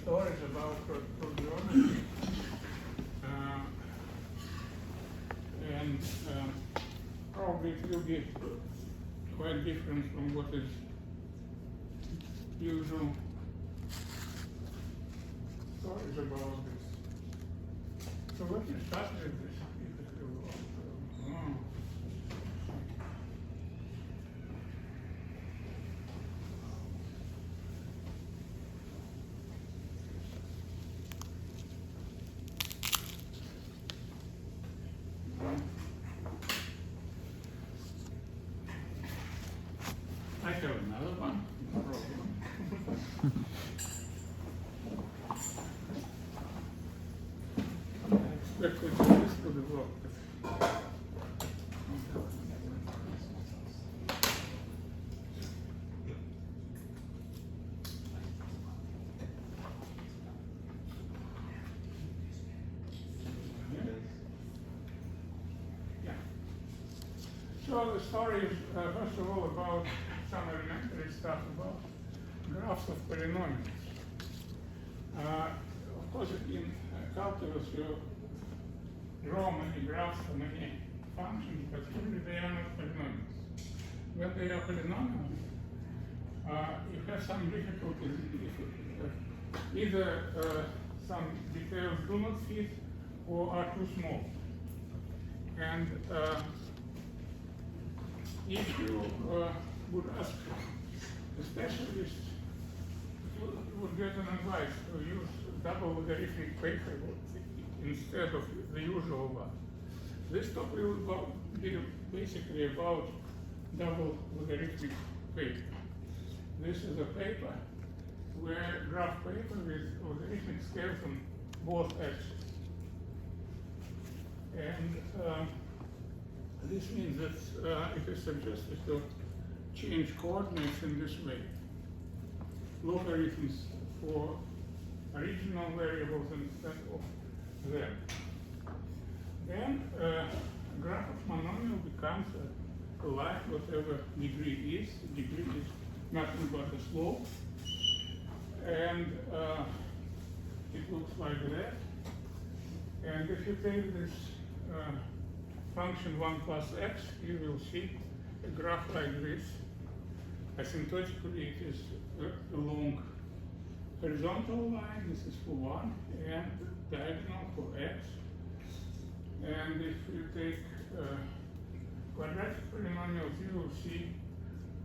stories about geometry. And probably it will be quite different from what is usual stories about this. So let me start with this. I have another one. No problem. I expected this to develop. Yeah. So the story is first of all about some elementary stuff about graphs of polynomials. Of course, in calculus you draw many graphs for many functions, but usually they are not polynomials. When they are polynomials, you have some difficulties if either some details do not fit or are too small. And if you would ask a specialist, you would get an advice to use double logarithmic paper instead of the usual one. This talk will be basically about double logarithmic paper. This is a paper where graph paper with logarithmic scales on both axes. And this means that it is suggested to change coordinates in this way. Logarithms for original variables instead of them. Then a graph of monomial becomes a line, whatever degree is. The degree is nothing but a slope. And it looks like that. And if you take this function 1 plus x, you will see a graph like this. Asymptotically, it is along horizontal line. This is for 1, and diagonal for x. And if you take quadratic polynomials, you will see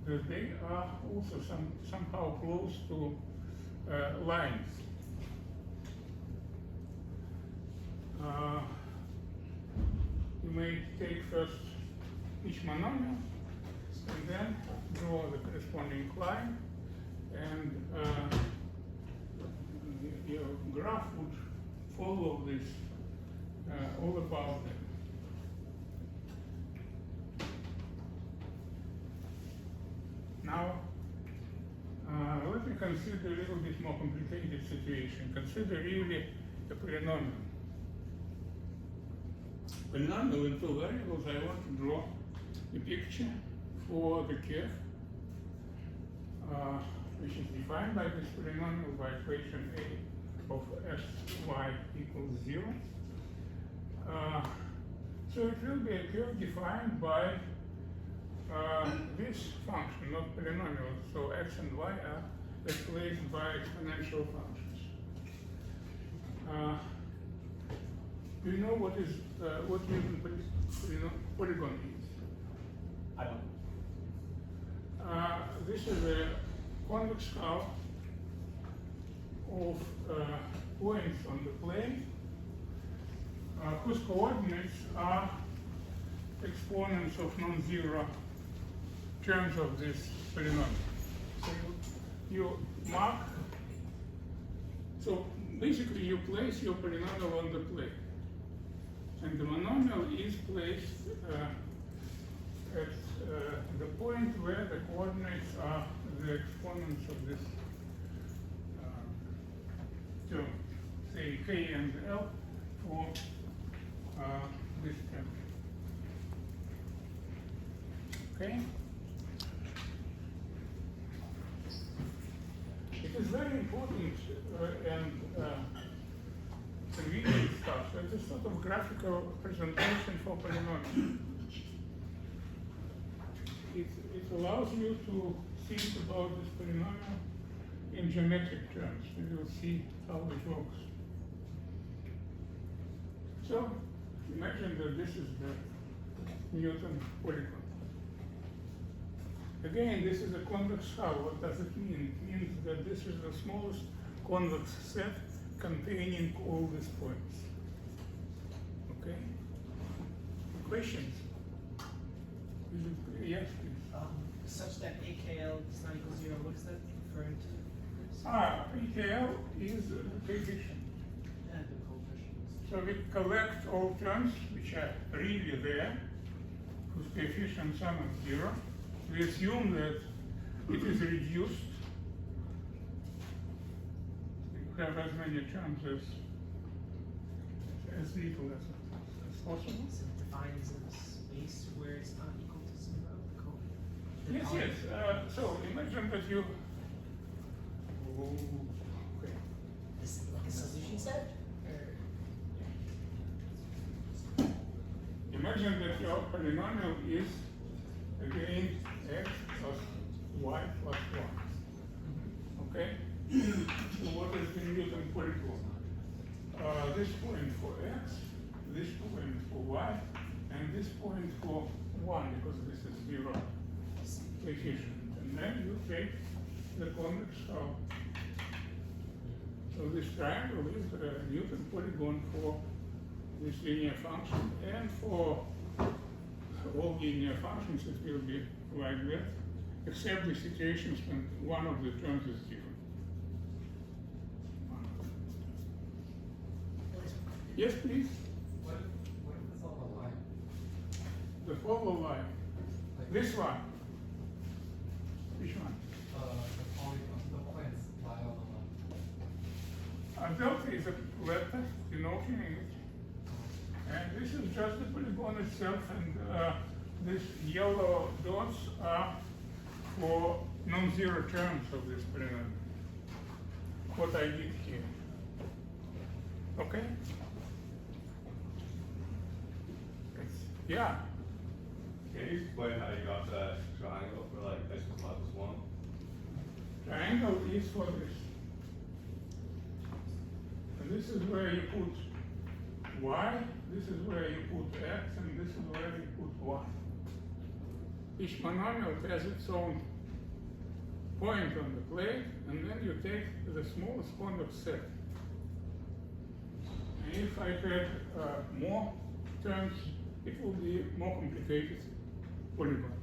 that they are also somehow close to lines. You may take first each monomial and then draw the corresponding line, and your graph would follow this all about them. Now, let me consider a little bit more complicated situation. Consider really a polynomial. Polynomial in two variables, I want to draw a picture for the curve, which is defined by this polynomial by equation a of sy equals 0. So it will be a curve defined by this function, not polynomial. So x and y are replaced by exponential functions. Do you know what polygon is? I don't. This is a convex curve of points on the plane whose coordinates are exponents of non-zero terms of this polynomial. So you mark, so basically you place your polynomial on the plane. And the monomial is placed at the point where the coordinates are the exponents of this term, say k and l for this term. Okay? It is very very important and convenient stuff. So it's a sort of graphical presentation for polynomials. It allows you to think about this polynomial in geometric terms, and you'll see how it works. So imagine that this is the Newton polygon. Again, this is a convex hull. What does it mean? It means that this is the smallest convex set containing all these points. Okay? Questions? Is it clear? Yes, please. Such that AKL does not equal 0, what is that referring to? AKL is the coefficient. And the coefficients. So we collect all terms which are really there, whose coefficient sum is 0. We assume that it is reduced. You have as many terms as little as possible. So it defines a space where it's not equal to 0. Yes, yes. So imagine that you. Okay. This is like a solution set? Imagine that your polynomial is again x plus y plus 1. Okay? So what is the Newton polygon? This point for x, this point for y, and this point for 1, because this is 0 coefficient. And then you take the convex hull. So this triangle is a Newton polygon for this linear function, and for all linear functions it will be like that, except the situations when one of the terms is different. Yes, please. What if it's all a line? The follow line. This one. Which one? The polygon, the points lie on the line. Delta is a letter denoting it. And this is just the polygon itself, and these yellow dots are for non-zero terms of this polynomial. What I did here. Okay? Yeah. Can you explain how you got that triangle for like x plus 1? Triangle is for this. And this is where you put y, this is where you put x, and this is where you put y. Each monomial has its own point on the plate, and then you take the smallest convex set. And if I had more terms, it will be more complicated polygon.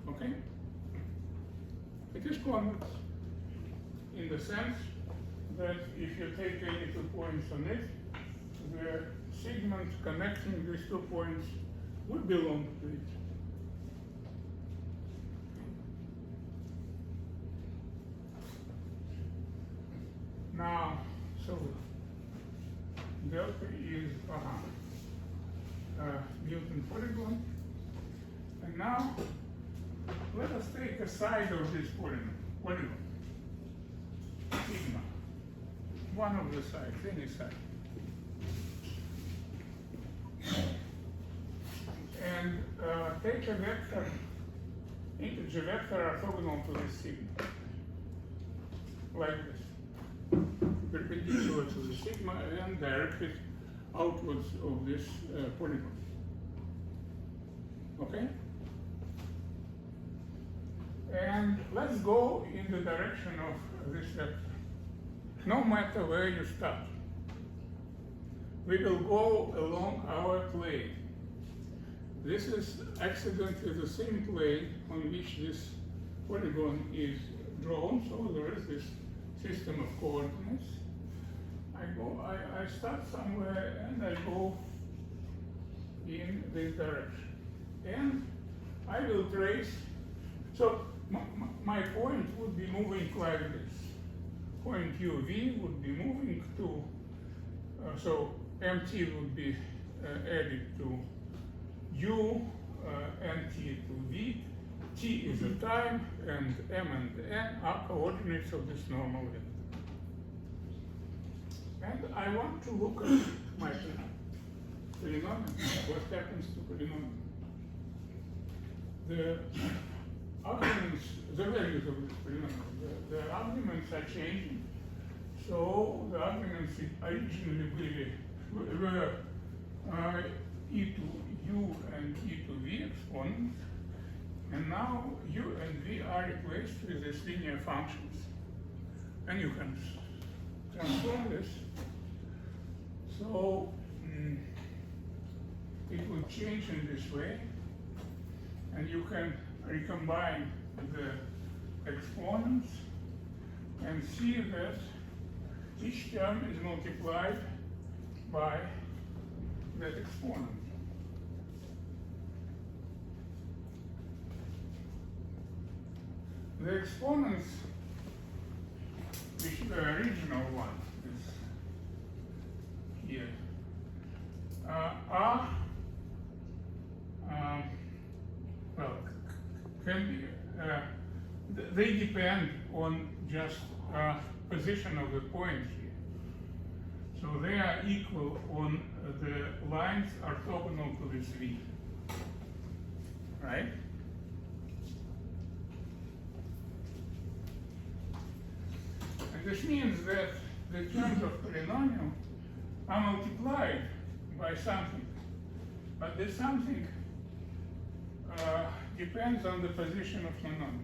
Okay? It is convex in the sense that if you take any 2 points on it, the segment connecting these 2 points would belong to it. Now, so delta is Newton polygon. And now, let us take a side of this polygon. Sigma. One of the sides, any side. And take a vector, integer vector orthogonal to this sigma. Like this. Perpendicular to the sigma and directed outwards of this polygon. Okay? And let's go in the direction of this vector. No matter where you start. We will go along our plane. This is accidentally the same plane on which this polygon is drawn, so there is this system of coordinates. I start somewhere and I go in this direction. And I will trace, so my point would be moving like this. Point UV would be moving to, so MT would be added to U, NT to V. T is the time, and M and N are coordinates of this normal vector. And I want to look at my polynomial, what happens to polynomial. The arguments, the values of this polynomial, the arguments are changing. So the arguments originally were e to u and e to v exponents, and now u and v are replaced with these linear functions. And you can transform this. So it will change in this way, and you can recombine the exponents and see that each term is multiplied by that exponent. The exponents, which the original one is here, are well, can be they depend on just position of the point here. So they are equal on the lines orthogonal to this v, right? And this means that the terms of polynomial are multiplied by something, but this something depends on the position of monomial.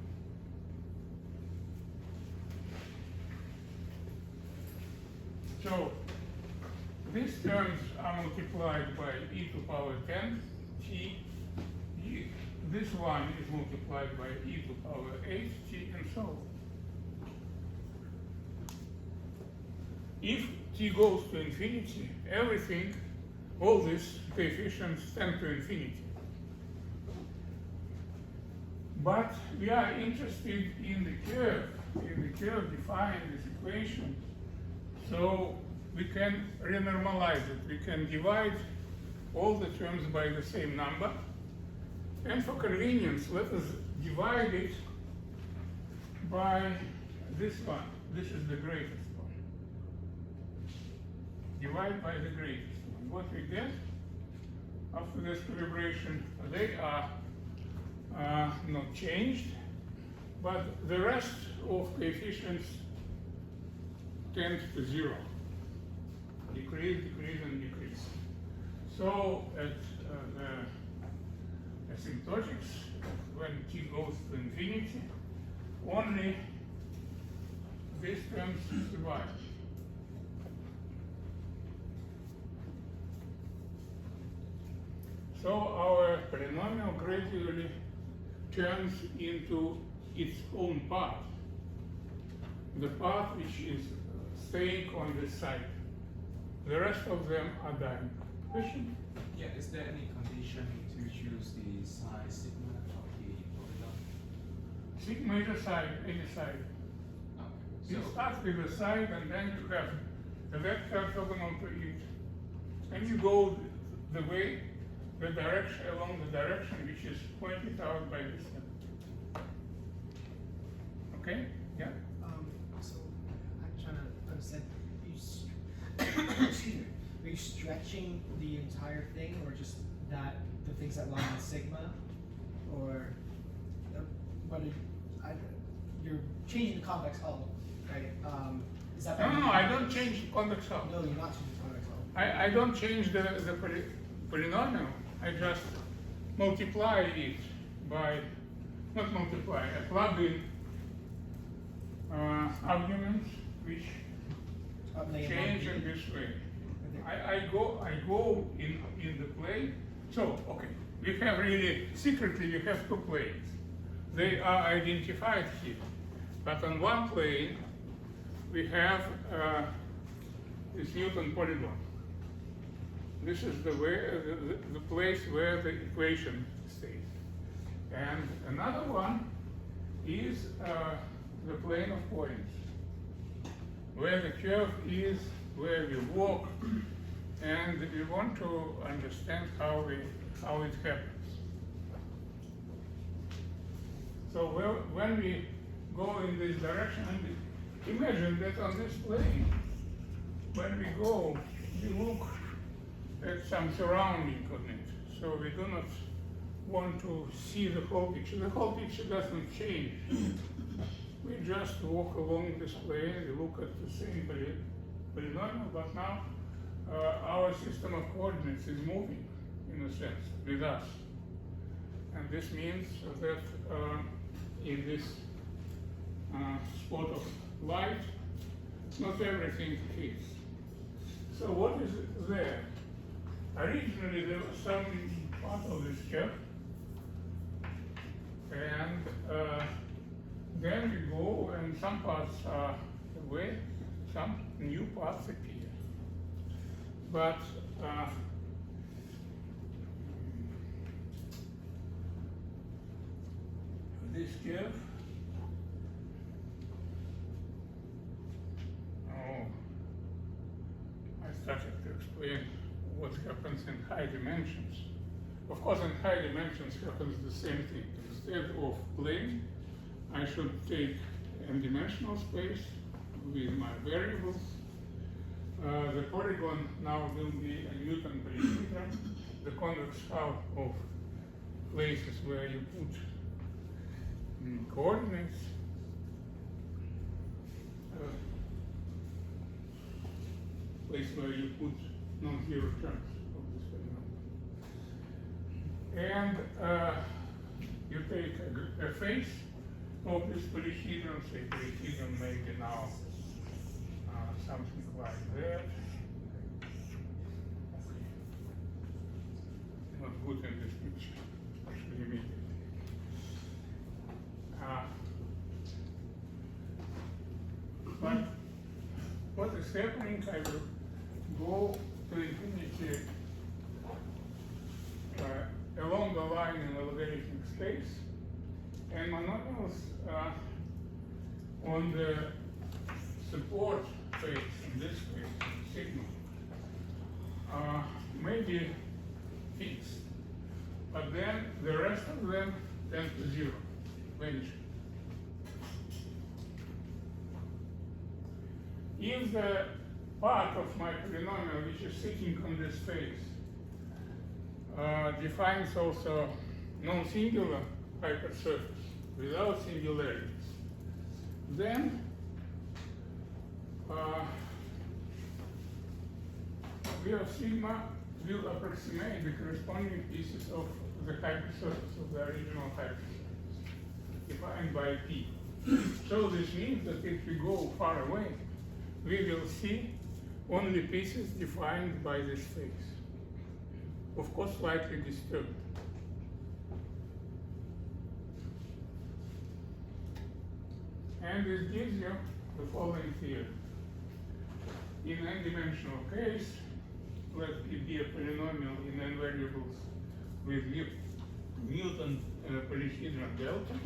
So these terms are multiplied by e to power 10 t. This one is multiplied by e to power 8 t, and so on. If t goes to infinity, everything, all these coefficients tend to infinity. But we are interested in the curve defining this equation. So we can renormalize it. We can divide all the terms by the same number. And for convenience, let us divide it by this one. This is the greatest one. Divide by the greatest one. What we get after this calibration, they are not changed, but the rest of coefficients tend to 0. Decrease, decrease, and decrease. So at the asymptotics, when t goes to infinity, only these terms survive. So our polynomial gradually turns into its own part, the part which is staying on this side. The rest of them are dying. Question? Yeah, is there any condition to choose the size sigma of the polynomial? Sigma is a side, any side. Okay. You start with a side, and then you have the vector orthogonal to it. And you go the way, the direction, along the direction which is pointed out by this one. Okay? Yeah? So I'm trying to understand. Excuse me. Are you stretching the entire thing, or just that the things that lie in sigma, or but you're changing the convex hull, right? Is that No, I don't change the convex hull. No, you're not changing the convex hull. I don't change the polynomial. I just multiply it by, not multiply, I plug in arguments which change in this way. I go in the plane. So, okay, we have really, secretly we have two planes. They are identified here. But on one plane, we have this Newton polygon. This is the way, the place where the equation stays. And another one is the plane of points, where the curve is, where we walk, and we want to understand how it happens. So when we go in this direction, imagine that on this plane, when we go, we look at some surrounding on it. So we do not want to see the whole picture. The whole picture doesn't change. We just walk along this plane, we look at the same polynomial, but now our system of coordinates is moving, in a sense, with us. And this means that in this spot of light, not everything fits. So what is there? Originally there was some part of this curve, and then we go and some parts are away, some new parts appear. But this curve, I started to explain what happens in high dimensions. Of course, in high dimensions happens the same thing. Instead of plane, I should take n-dimensional space with my variables. The polygon now will be a Newton polyhedron, the convex hull of places where you put coordinates. Place where you put non-zero terms of this phenomenon. And you take a face of this polyhedron, say polyhedron maybe now something like that. Not good in this picture, especially immediately. But what is happening, I will go to infinity along the line in a logarithmic space, and monomials on the support face, in this case, sigma, may be fixed, but then the rest of them tend to zero, vanish. If the part of my polynomial which is sitting on this face defines also non-singular hypersurface without singularities, then V of sigma will approximate the corresponding pieces of the hypersurface, of the original hypersurface, defined by P. So this means that if we go far away, we will see only pieces defined by this face. Of course, slightly disturbed. And this gives you the following theory. In n-dimensional case, let it be a polynomial in n variables with Newton polyhedron delta.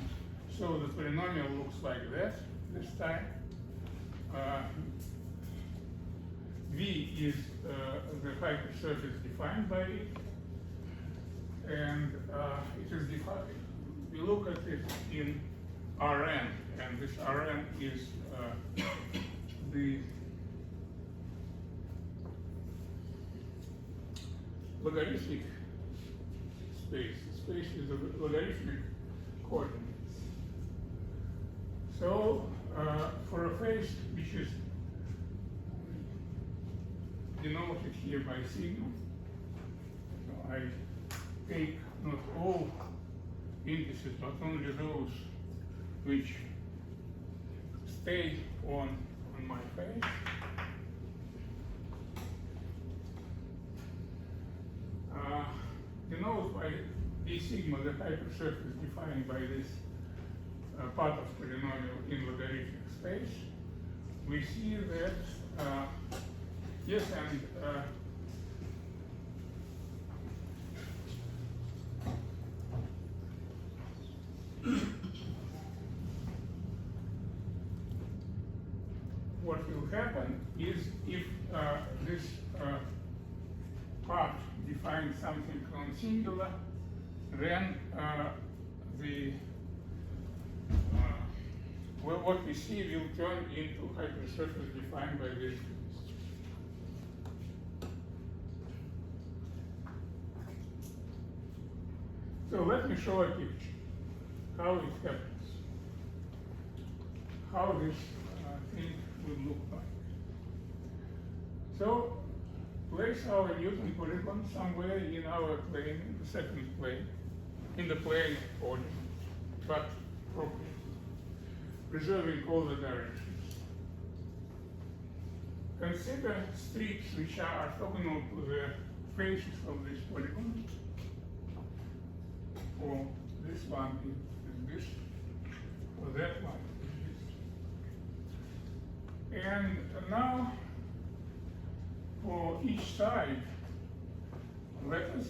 So the polynomial looks like that this time. V is the hypersurface defined by it, and it is defined. We look at it in Rn, and this Rn is the logarithmic space. The space is a logarithmic coordinates. So for a face which is denoted here by sigma, so I take not all indices but only those which stay on my face. Denoted by d sigma, the hypersurface defined by this part of polynomial in logarithmic space. We see that yes, and what will happen is if this part defines something non-singular, then what we see will turn into hypersurface defined by this. So let me show a picture, how it happens, how this thing would look like. So place our Newton polygon somewhere in our plane, in the second plane, in the plane of origin, but properly, preserving all the directions. Consider streets which are orthogonal to the faces of this polygon. Or this one is this, or that one is this. And now, for each side, let us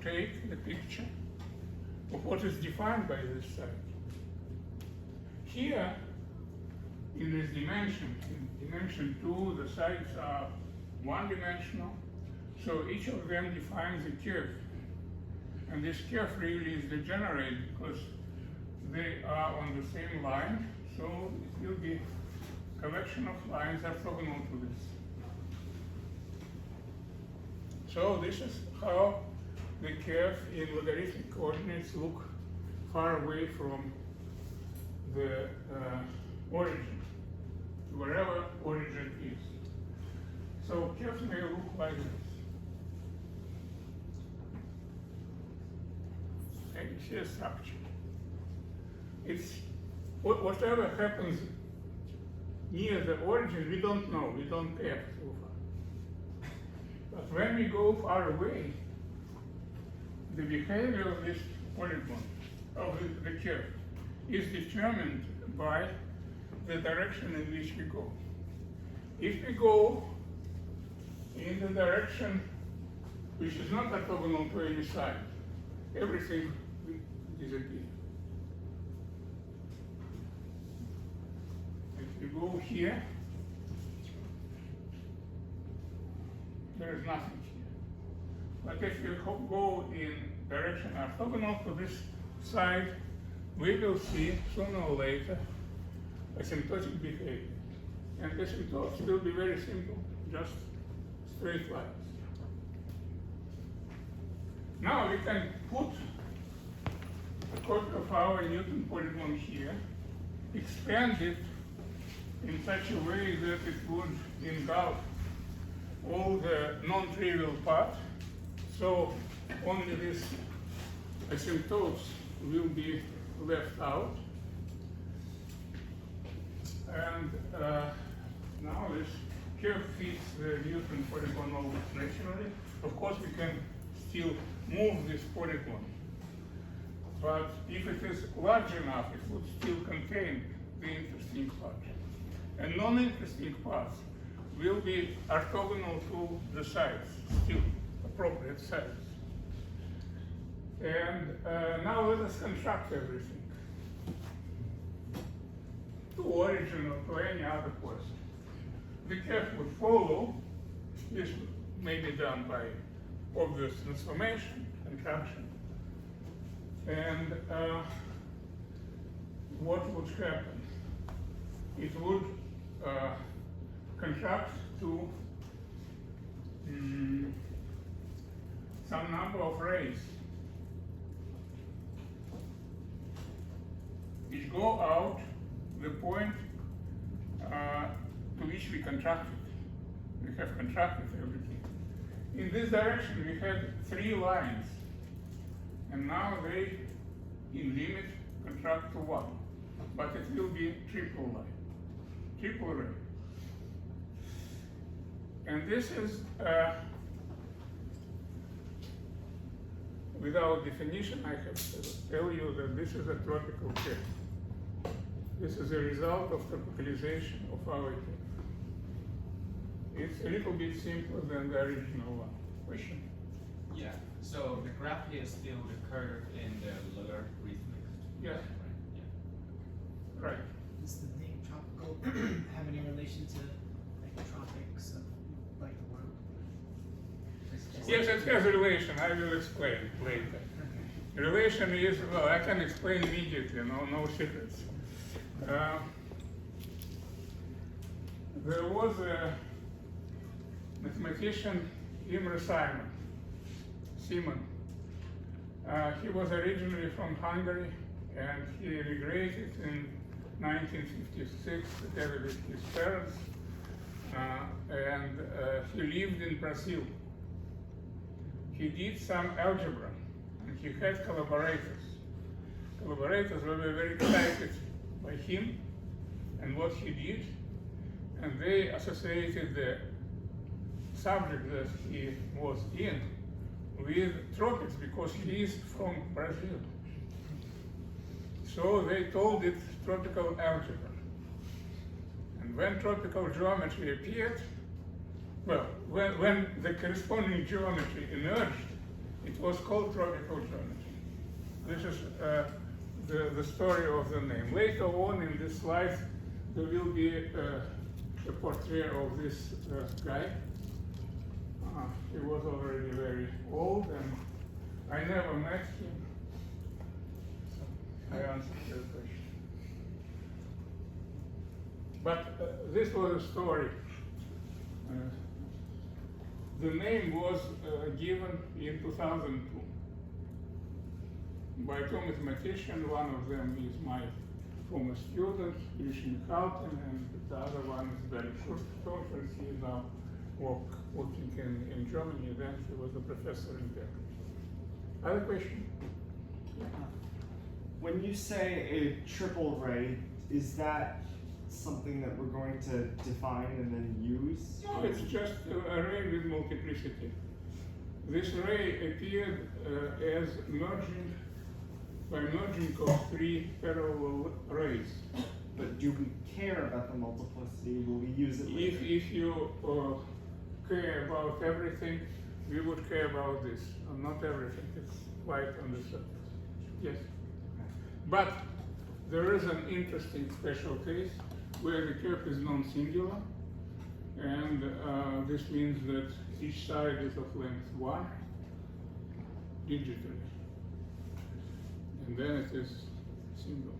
take the picture of what is defined by this side. Here, in this dimension, in dimension 2, the sides are one-dimensional, so each of them defines a curve. And this curve really is degenerate because they are on the same line, so it will be a collection of lines orthogonal to this. So this is how the curve in logarithmic coordinates look far away from the origin, wherever origin is. So curves may look like this. And you see a structure. It's whatever happens near the origin, we don't know, we don't care so far. But when we go far away, the behavior of this polygon, of the curve, is determined by the direction in which we go. If we go in the direction which is not orthogonal to any side, everything will disappear. If we go here, there is nothing here. But if we go in direction orthogonal to this side, we will see sooner or later asymptotic behavior. And the asymptotes will be very simple, just straight lines. Now we can put a copy of our Newton polygon here, expand it in such a way that it would engulf all the non-trivial part, so only these asymptotes will be left out. And now this curve fits the Newton polygon naturally. Of course, we can still move this polygon, but if it is large enough, it would still contain the interesting part. And non-interesting parts will be orthogonal to the sides, still appropriate sides. And now let us construct everything to origin or to any other point. The curve would follow. This may be done by obvious transformation, contraction. And what would happen? It would contract to some number of rays which go out the point to which we contracted. We have contracted everything. In this direction we had 3 lines, and now they, in limit, contract to 1. But it will be triple line, triple ray. And this is, without definition, I have to tell you that this is a tropical curve. This is a result of tropicalization of our curve. It's a little bit simpler than the original one. Question? Yeah. So the graph here is still the curve in the logarithmic. Yeah. Right. Does the name tropical have any relation to like the tropics of like the world? Yes, it has a relation. I will explain later. The relation is, well, I can explain immediately, no secrets. There was a mathematician, Imre Simon, He was originally from Hungary, and he emigrated in 1956 together with his parents, and he lived in Brazil. He did some algebra, and he had collaborators. Collaborators were very excited by him and what he did, and they associated the subject that he was in with tropics because he is from Brazil. So they called it tropical algebra. And when tropical geometry appeared, well, when the corresponding geometry emerged, it was called tropical geometry. This is the story of the name. Later on in this slide, there will be a portrait of this guy. He was already very old, and I never met him. So I answered your question. But this was a story. The name was given in 2002 by two mathematicians. One of them is my former student, Christian Halton, and the other one is Barry Schurter. He is now working in Germany. Then he was a professor in Berkeley. Other question? Yeah. When you say a triple ray, is that something that we're going to define and then use? No, it's just a ray with multiplicity. This ray appeared as merging of three parallel rays. But do we care about the multiplicity? Will we use it later? If you care about everything, we would care about this. Not everything, it's quite on the surface. Yes. But there is an interesting special case where the curve is non-singular, and this means that each side is of length 1 digitally, and then it is single.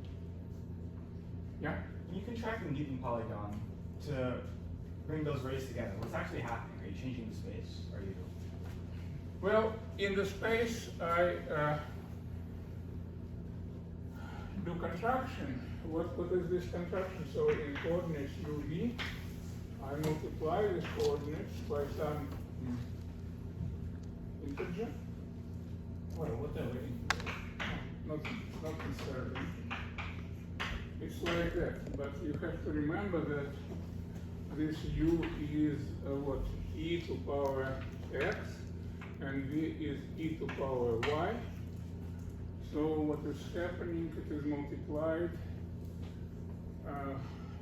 Yeah? When you contract the Newton polygon to bring those rays together, what's actually happening? Are you changing the space? Are you? Well, in the space, I do contraction. What is this contraction? So in coordinates UV, I multiply these coordinates by some integer, or whatever. Not necessarily. It's like that, but you have to remember that this u is what? E to power x, and v is e to power y. So what is happening, it is multiplied,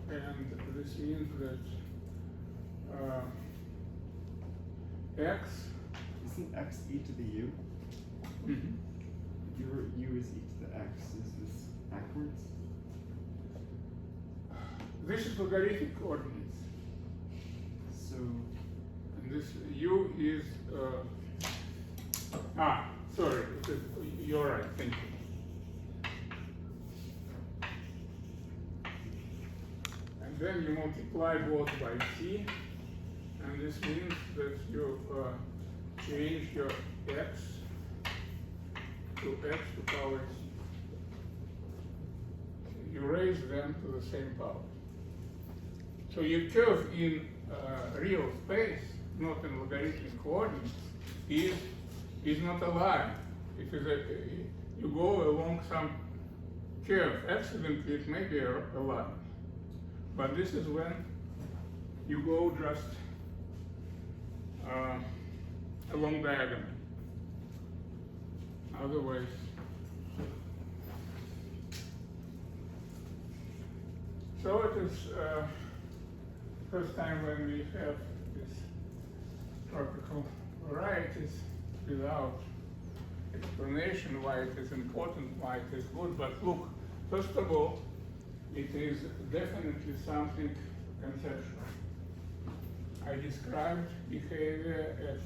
and this means that x. Isn't x e to the u? Mm-hmm. Your u is e to the x. Is this backwards? This is logarithmic coordinates. So, And this u is, sorry, you're right, thank you. And then you multiply both by c, and this means that you change your x to x to power c. You raise them to the same power. So your curve in real space, not in logarithmic coordinates, is not a line. It is you go along some curve. Accidentally, it may be a line. But this is when you go just along diagonal. Otherwise, so it is first time when we have this tropical varieties without explanation why it is important, why it is good. But look, first of all, it is definitely something conceptual. I described behavior as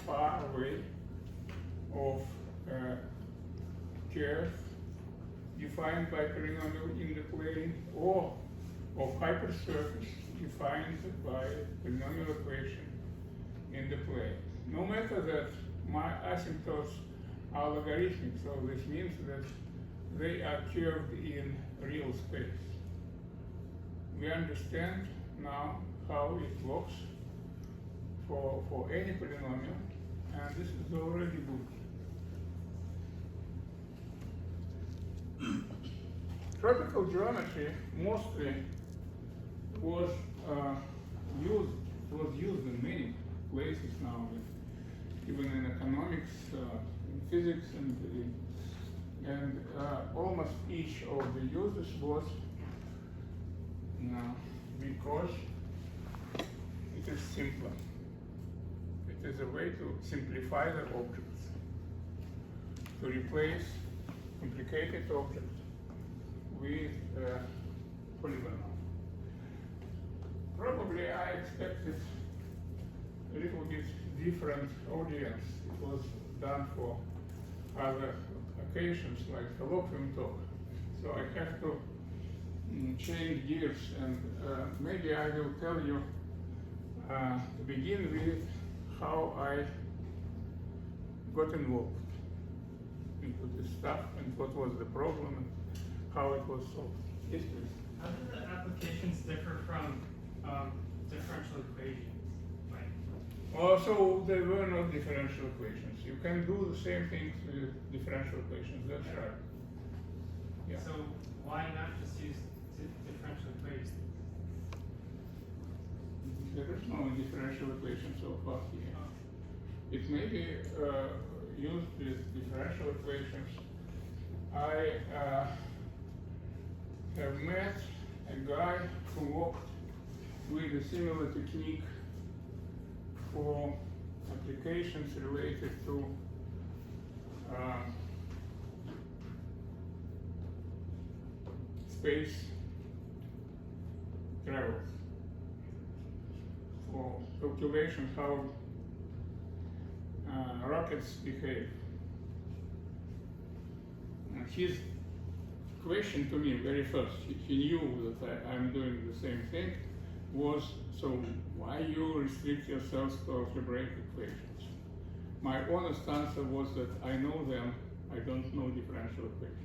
far away of a curve defined by polynomial in the plane, or of hypersurface defined by polynomial equation in the plane. No matter that my asymptotes are logarithmic, so this means that they are curved in real space. We understand now how it works for any polynomial, and this is already good. Tropical geometry mostly was used in many places now, even in economics, in physics, and almost each of the uses was because it is simpler. It is a way to simplify the objects, to replace complicated objects with polynomial. Probably I expected a little bit different audience. It was done for other occasions like colloquium talk. So I have to change gears, and maybe I will tell you to begin with how I got involved into this stuff and what was the problem and how it was solved. Yes, please. How do the applications differ from differential equations? Also, there were no differential equations. You can do the same things with differential equations, that's right. Yeah. So why not just use differential equations? There is no differential equation so far here. It may be used with differential equations. I have met a guy who worked with a similar technique for applications related to space travel, for calculation how rockets behave. His question to me very first, he knew that I'm doing the same thing, was, so why you restrict yourselves to algebraic equations? My honest answer was that I know them, I don't know differential equations.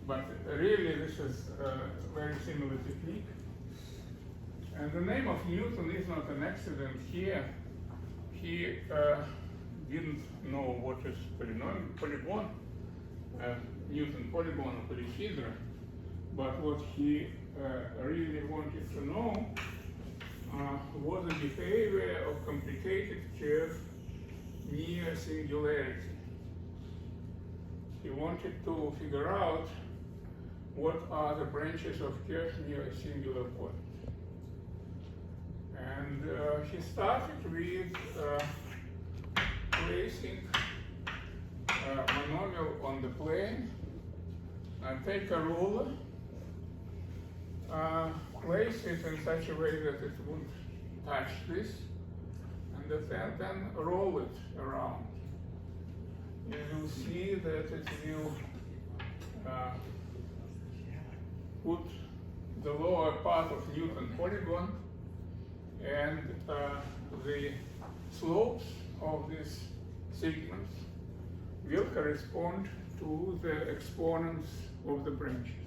But really this is a very similar technique. And the name of Newton is not an accident here. He didn't know what is polygon, Newton polygon or polyhedra, but what he really wanted to know was the behavior of complicated curve near singularity. He wanted to figure out what are the branches of curve near a singular point. And he started with placing a monomial on the plane, take a ruler, place it in such a way that it wouldn't touch this, and then roll it around. You will see that it will put the lower part of Newton polygon, and the slopes of these segments will correspond to the exponents of the branches.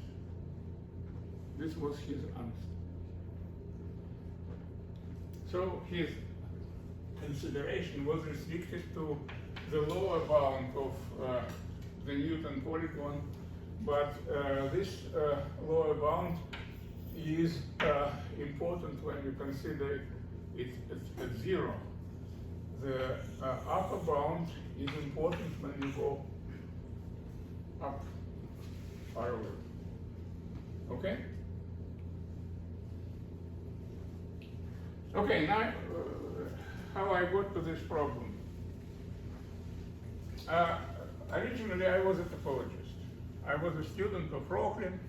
This was his answer. So his consideration was restricted to the lower bound of the Newton polygon, but this lower bound is important when you consider it at zero. The upper bound is important when you go up far away. Okay? Okay, now how I got to this problem. Originally I was a topologist. I was a student of Rockland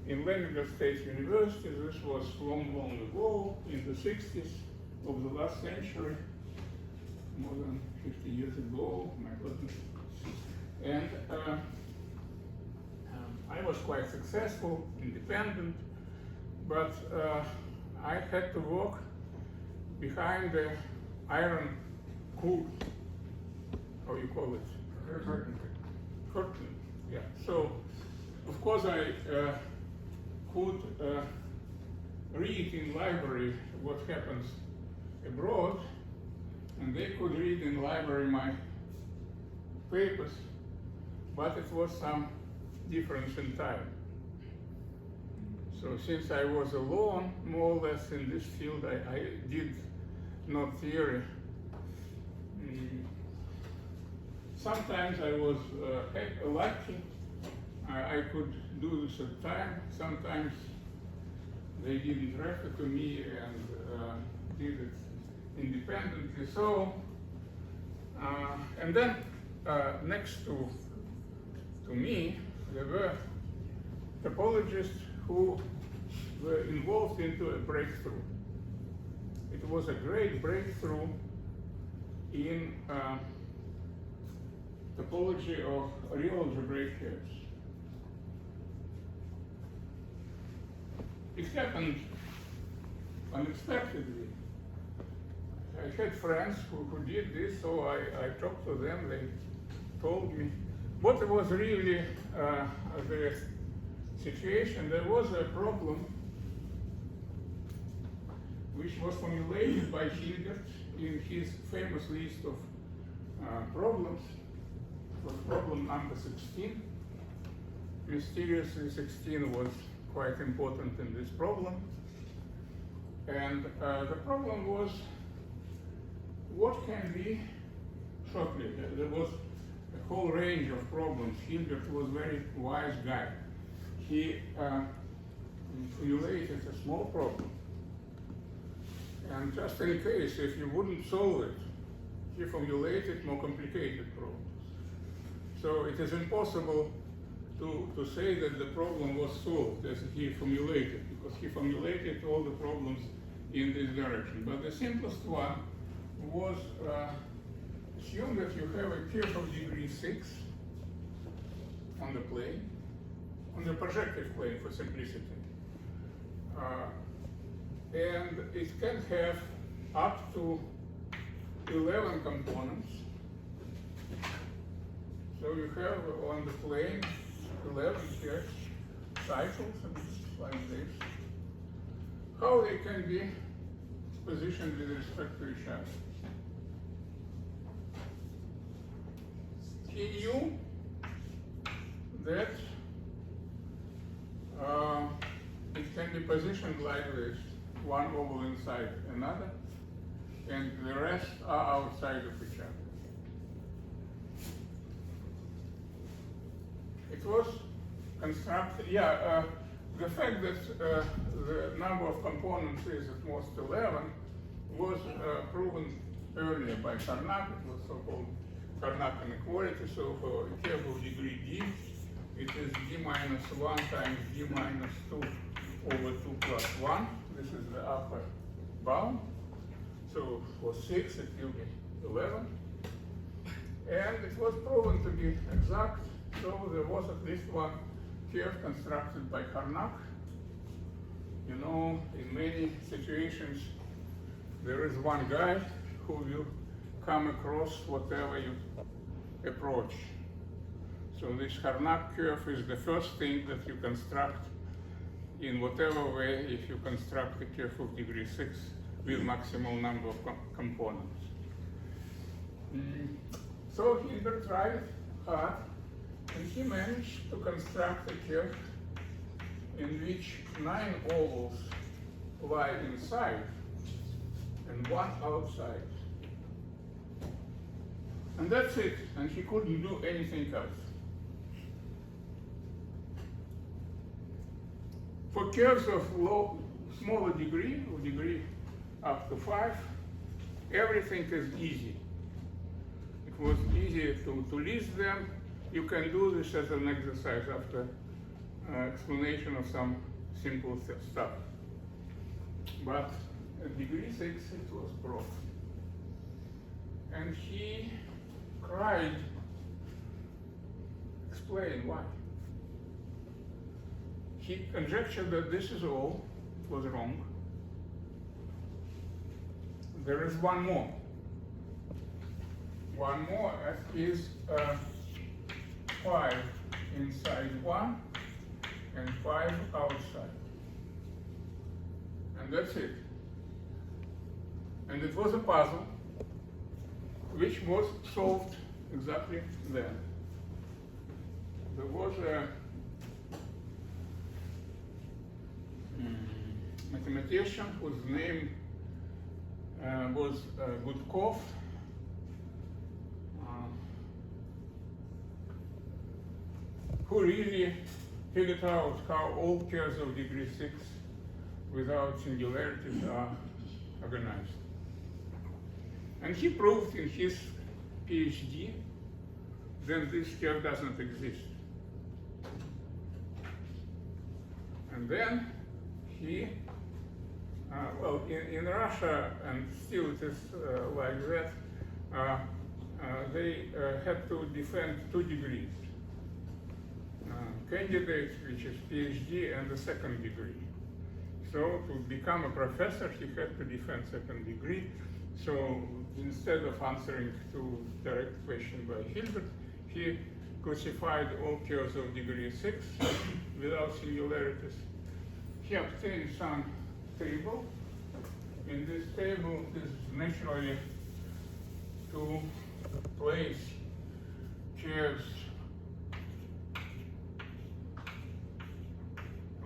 in Leningrad State University. This was long, long ago, in the 60s of the last century, more than 50 years ago, my goodness. And I was quite successful, independent, but I had to work behind the iron could, how you call it? Curtain. Yeah. So, of course, I could read in library what happens abroad, and they could read in library my papers, but it was some difference in time. So since I was alone, more or less in this field, I did not theory. Sometimes I was lucky. I could do this at time. Sometimes they didn't refer to me and did it independently. So, and then next to me, there were topologists who were involved into a breakthrough. It was a great breakthrough in topology of real algebraic curves. It happened unexpectedly. I had friends who did this, so I talked to them. They told me what was really the situation. There was a problem which was formulated by Hilbert in his famous list of problems. It was problem number 16. Mysteriously, 16 was quite important in this problem. And the problem was, what can be shortly? There was a whole range of problems. Hilbert was a very wise guy. He formulated a small problem. And just in case, if you wouldn't solve it, he formulated more complicated problems. So it is impossible to say that the problem was solved as he formulated, because he formulated all the problems in this direction. But the simplest one was assume that you have a curve of degree 6 on the plane, on the projective plane for simplicity. And it can have up to 11 components. So you have on the plane 11 curves, cycles, like this. How they can be positioned with respect to each other. He knew that it can be positioned like this, one oval inside another, and the rest are outside of each other. It was constructed, the fact that the number of components is at most 11 was proven earlier by Carnap. It was so-called Carnap inequality. So for a curve of degree d, it is d minus 1 times d minus 2 over 2 plus 1. This is the upper bound. So for 6, it will be 11. And it was proven to be exact. So there was at least one curve constructed by Carnap. You know, in many situations, there is one guy who will come across whatever you approach. So this Carnap curve is the first thing that you construct in whatever way if you construct a curve of degree 6 with maximal number of components. So Hilbert tried hard, and he managed to construct a curve in which 9 ovals lie inside and 1 outside. And that's it, and he couldn't do anything else. For curves of smaller degree, or degree up to 5, everything is easy. It was easy to list them. You can do this as an exercise after explanation of some simple stuff. But at degree 6, it was Prof. And he cried, explain why. He conjectured that this is all, it was wrong. There is one more. one more is 5 inside 1 and 5 outside. And that's it. And it was a puzzle which was solved exactly then. There was a mathematician whose name was Prof, who really figured out how all pairs of degree 6 without singularities are organized. And he proved in his PhD that this pair doesn't exist. And then he, well, in Russia, and still it is like that, they had to defend 2 degrees. Candidate, which is PhD, and the second degree. So to become a professor, he had to defend second degree. So instead of answering to direct question by Hilbert, he classified all pairs of degree 6 without singularities. He obtained some table. In this table is naturally to place pairs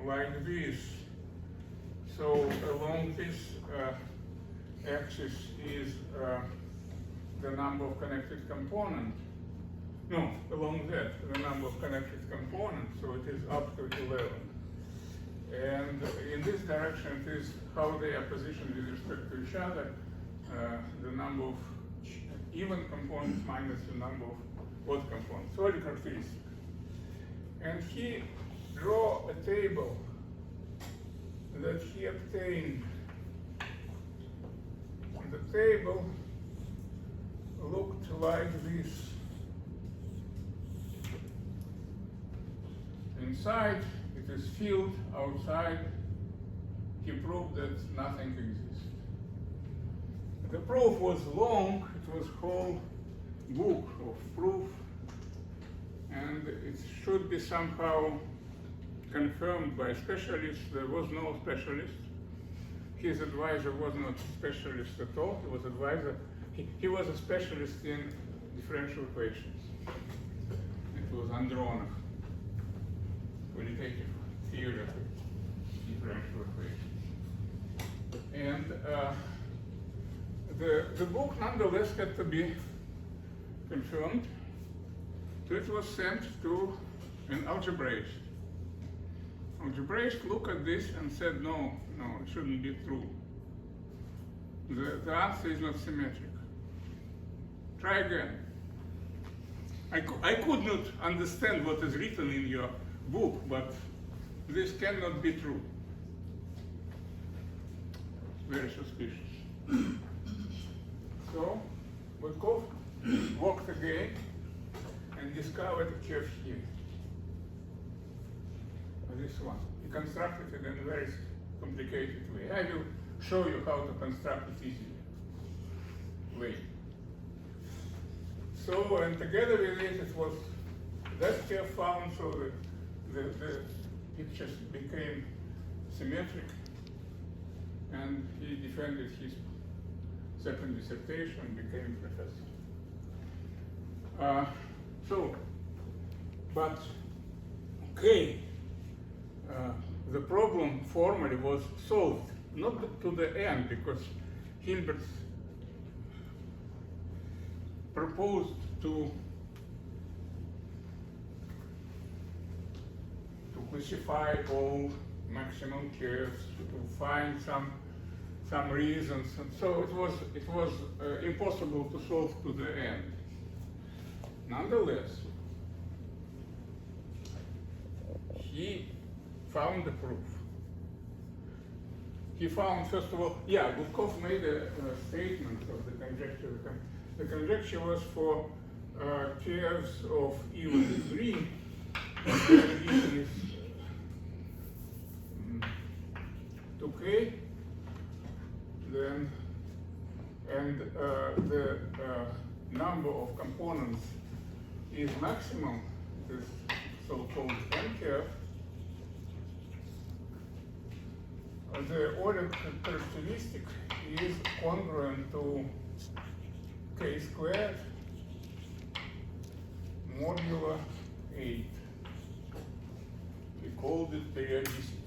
like this. So along this axis is the number of connected components. No, along that, the number of connected components, so it is up to 11. And in this direction, it is how they are positioned with respect to each other, the number of even components minus the number of odd components, so the characteristic. And he drew a table that he obtained. And the table looked like this. Inside, it is filled. Outside, he proved that nothing exists. The proof was long. It was whole book of proof, and it should be somehow confirmed by specialists. There was no specialist. His advisor was not a specialist at all. He was advisor. He was a specialist in differential equations. It was Andronov, qualitative theory of differential equations. And the book nonetheless had to be confirmed. So it was sent to an algebraist. Algebraist looked at this and said, no, it shouldn't be true. The answer is not symmetric. Try again. I could not understand what is written in your book, but this cannot be true. Very suspicious. So, Volkov walked again and discovered a curve here. This one. He constructed it in a very complicated way. I will show you how to construct it easily. Way. So, and together with it was that curve found, so that the pictures became symmetric, and he defended his second dissertation, became professor. But okay. The problem formally was solved, not to the end, because Hilbert proposed to classify all maximum curves, to find some reasons, and so it was impossible to solve to the end. Nonetheless, he found the proof. He found, first of all, Volkov made a statement of the conjecture. The conjecture was for pairs of even degree. Is 2k, then, and the number of components is maximum, this so-called N curve, the order characteristic is congruent to k squared modulo 8. We called it periodicity.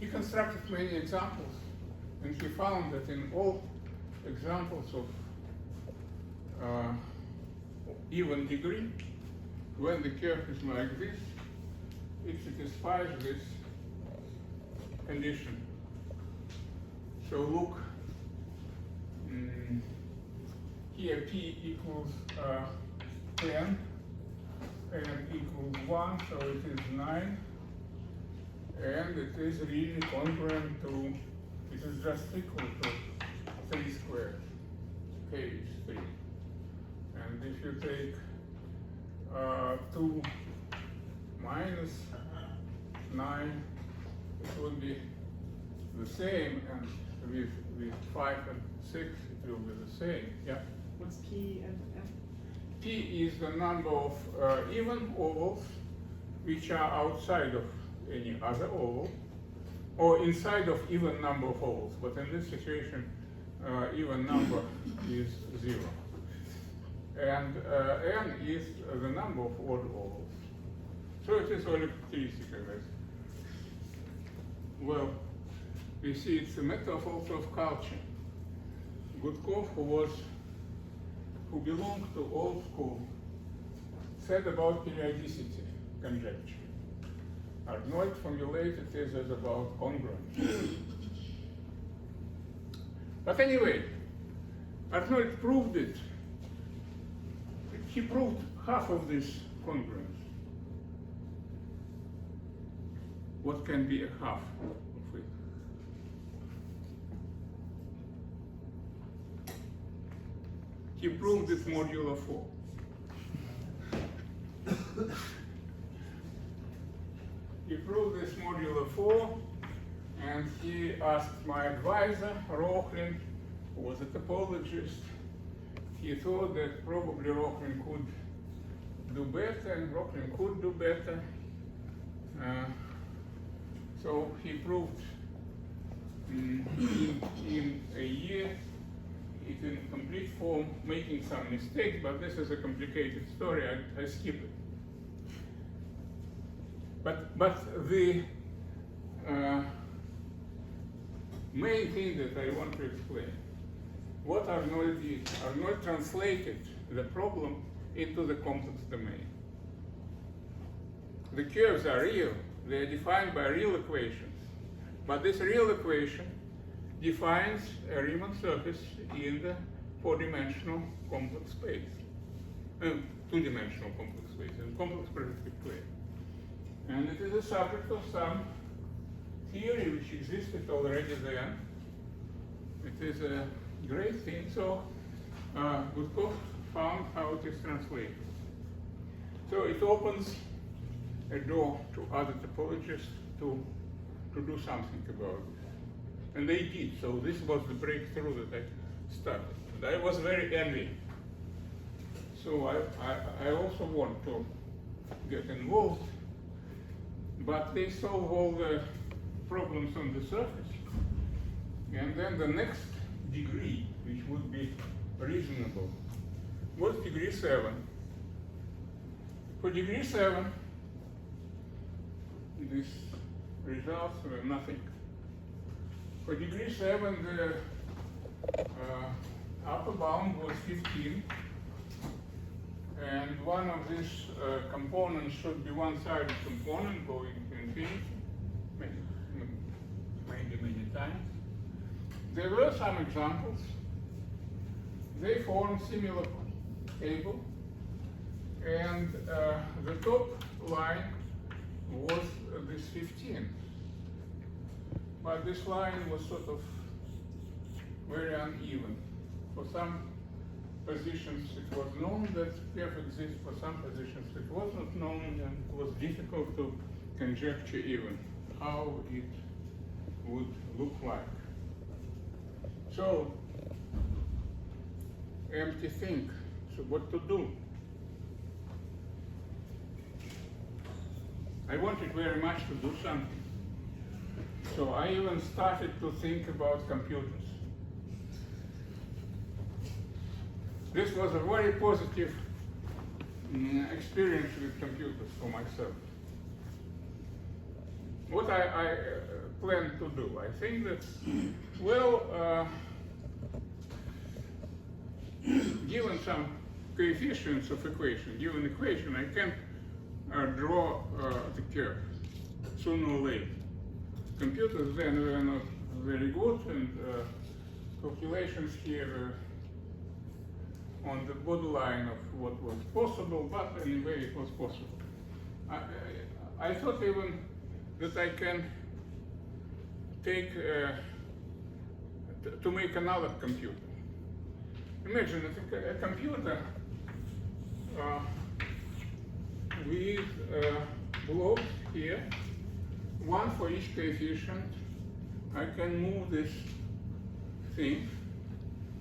He constructed many examples, and he found that in all examples of even degree, when the curve is like this, it satisfies this condition. So look, here p equals 10, n equals 1, so it is 9, and it is really congruent to, it is just equal to 3 squared, k is 3. And if you take 2 minus 9, it will be the same, and with 5 and 6, it will be the same. Yeah. What's P and F? P is the number of even ovals which are outside of any other oval, or inside of even number of ovals. But in this situation, even number is 0. And n is the number of odd ovals. So it is only characteristic of this. Well, we see it's a matter of also of culture. Gutkov, who belonged to old school, said about periodicity conjecture. Arnold formulated this as about congruence. But anyway, Arnold proved it. He proved half of this congruence. What can be a half of it? He proved it modulo 4. He proved this modulo 4, and he asked my advisor, Rochlin, who was a topologist. He thought that probably Rochlin could do better, and Rochlin could do better. So he proved in a year, it in complete form, making some mistakes, but this is a complicated story, I skip it. But the main thing that I want to explain, what Arnold did, Arnold translated the problem into the complex domain. The curves are real, they are defined by real equations, but this real equation defines a Riemann surface in the 4-dimensional complex space, 2-dimensional complex space, in complex projective plane. And it is a subject of some theory which existed already then. It is a great thing, so Gutkov found how it is translated. So it opens a door to other topologists to do something about it. And they did, so this was the breakthrough that I started. And I was very envious. So I also want to get involved, but they solve all the problems on the surface. And then the next degree, which would be reasonable, was degree 7. For degree 7, these results were nothing. For degree 7, the upper bound was 15, and one of these components should be one-sided component going to infinity, many times. There were some examples. They form similar table, and the top line was this 15. But this line was sort of very uneven. For some positions it was known that curve exists, for some positions it was not known, and it was difficult to conjecture even how it would look like. So empty thing. So what to do? I wanted very much to do something. So I even started to think about computers. This was a very positive experience with computers for myself. What I plan to do, I think that, well, given some coefficients of equation, given equation, I can draw the curve sooner or later. Computers then were not very good, and calculations here on the borderline of what was possible, but anyway it was possible. I thought even that I can take to make another computer. Imagine a computer with blocks here, one for each coefficient. I can move this thing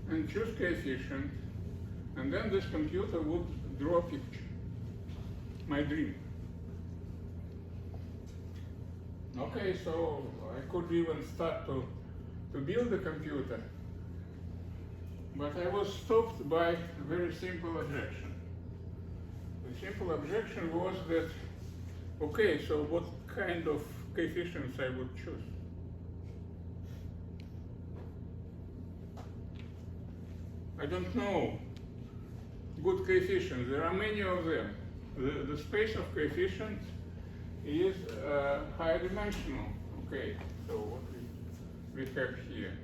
and choose coefficient, and then this computer would draw a picture. My dream. Okay, so I could even start to build a computer, but I was stopped by a very simple objection. The simple objection was that, okay, so what kind of coefficients I would choose? I don't know good coefficients. There are many of them. The space of coefficients is high dimensional. Okay, so what we have here.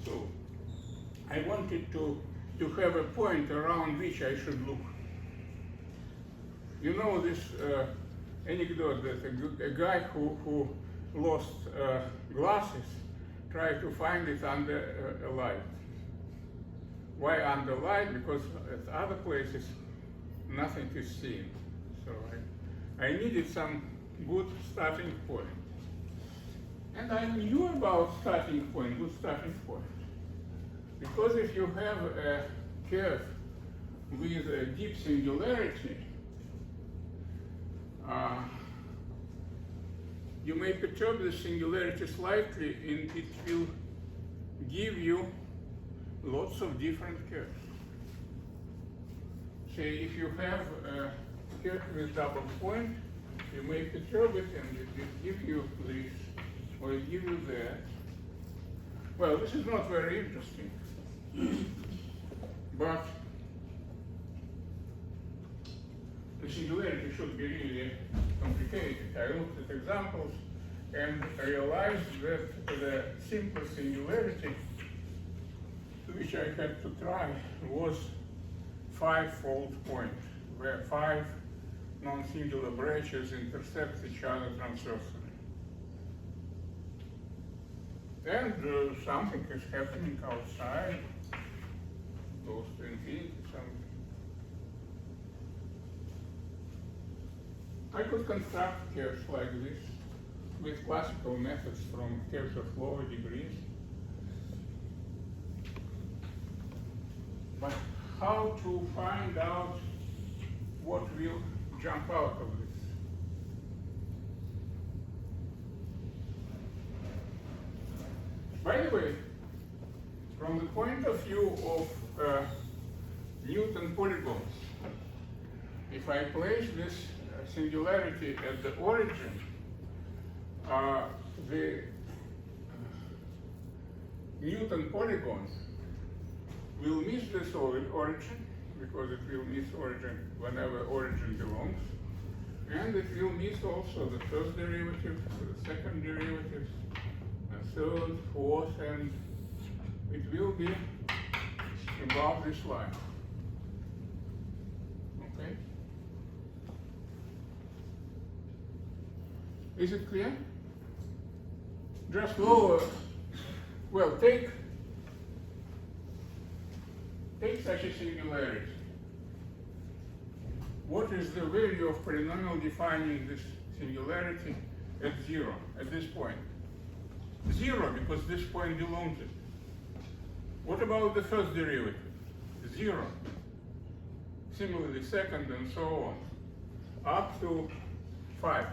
So I wanted to have a point around which I should look. You know this anecdote that a guy who lost glasses tried to find it under a light. Why under light? Because at other places nothing is seen. So I needed some good starting point. And I knew about starting point, good starting point. Because if you have a curve with a deep singularity, you may perturb the singularity slightly and it will give you lots of different curves. Say if you have a curve with double point, you may perturb it and it will give you this or give you that. Well, this is not very interesting, but the singularity should be really complicated. I looked at examples and realized that the simplest singularity which I had to try was 5-fold point, where 5 non-singular branches intersect each other transversely. And something is happening outside, goes to infinity, something. I could construct curves like this with classical methods from curves of lower degrees. But how to find out what will jump out of this? By the way, from the point of view of Newton polygons, if I place this singularity at the origin, the Newton polygon will miss this origin, because it will miss origin whenever origin belongs, and it will miss also the first derivative, the second derivative, the third, fourth, and it will be above this line. Okay? Is it clear? Just lower, well, take such a singularity. What is the value of polynomial defining this singularity at 0, at this point? 0, because this point belongs to it. What about the first derivative? 0. Similarly, second, and so on, up to 5.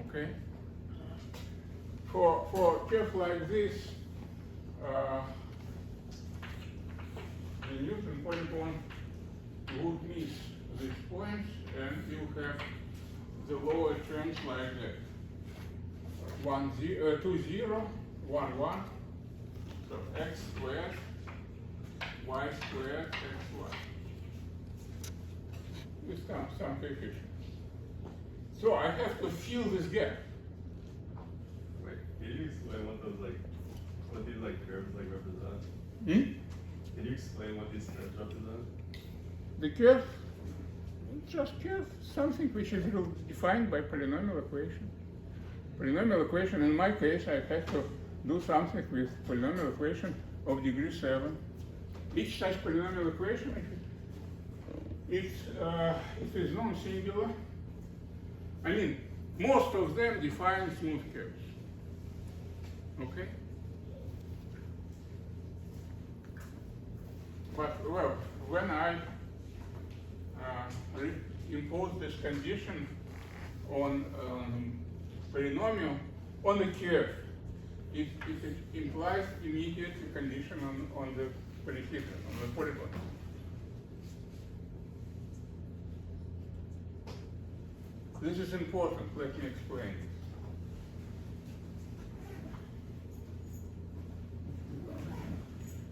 Okay? For curve like this, the Newton polygon would miss these points, and you have the lower terms like that. 2, 0, 1, 1. So x squared, y squared, xy. With some coefficients. So I have to fill this gap. Wait, can you explain what these curves represent? Can you explain what these curves represent? The curve, just curve, something which is defined by polynomial equation. Polynomial equation, in my case, I have to do something with polynomial equation of degree 7. Each such polynomial equation, it is non-singular. I mean, most of them define smooth curves. Okay? But, well, when I impose this condition on polynomial on the curve, it implies immediate condition on the polyhedron, on the polygon. This is important. Let me explain.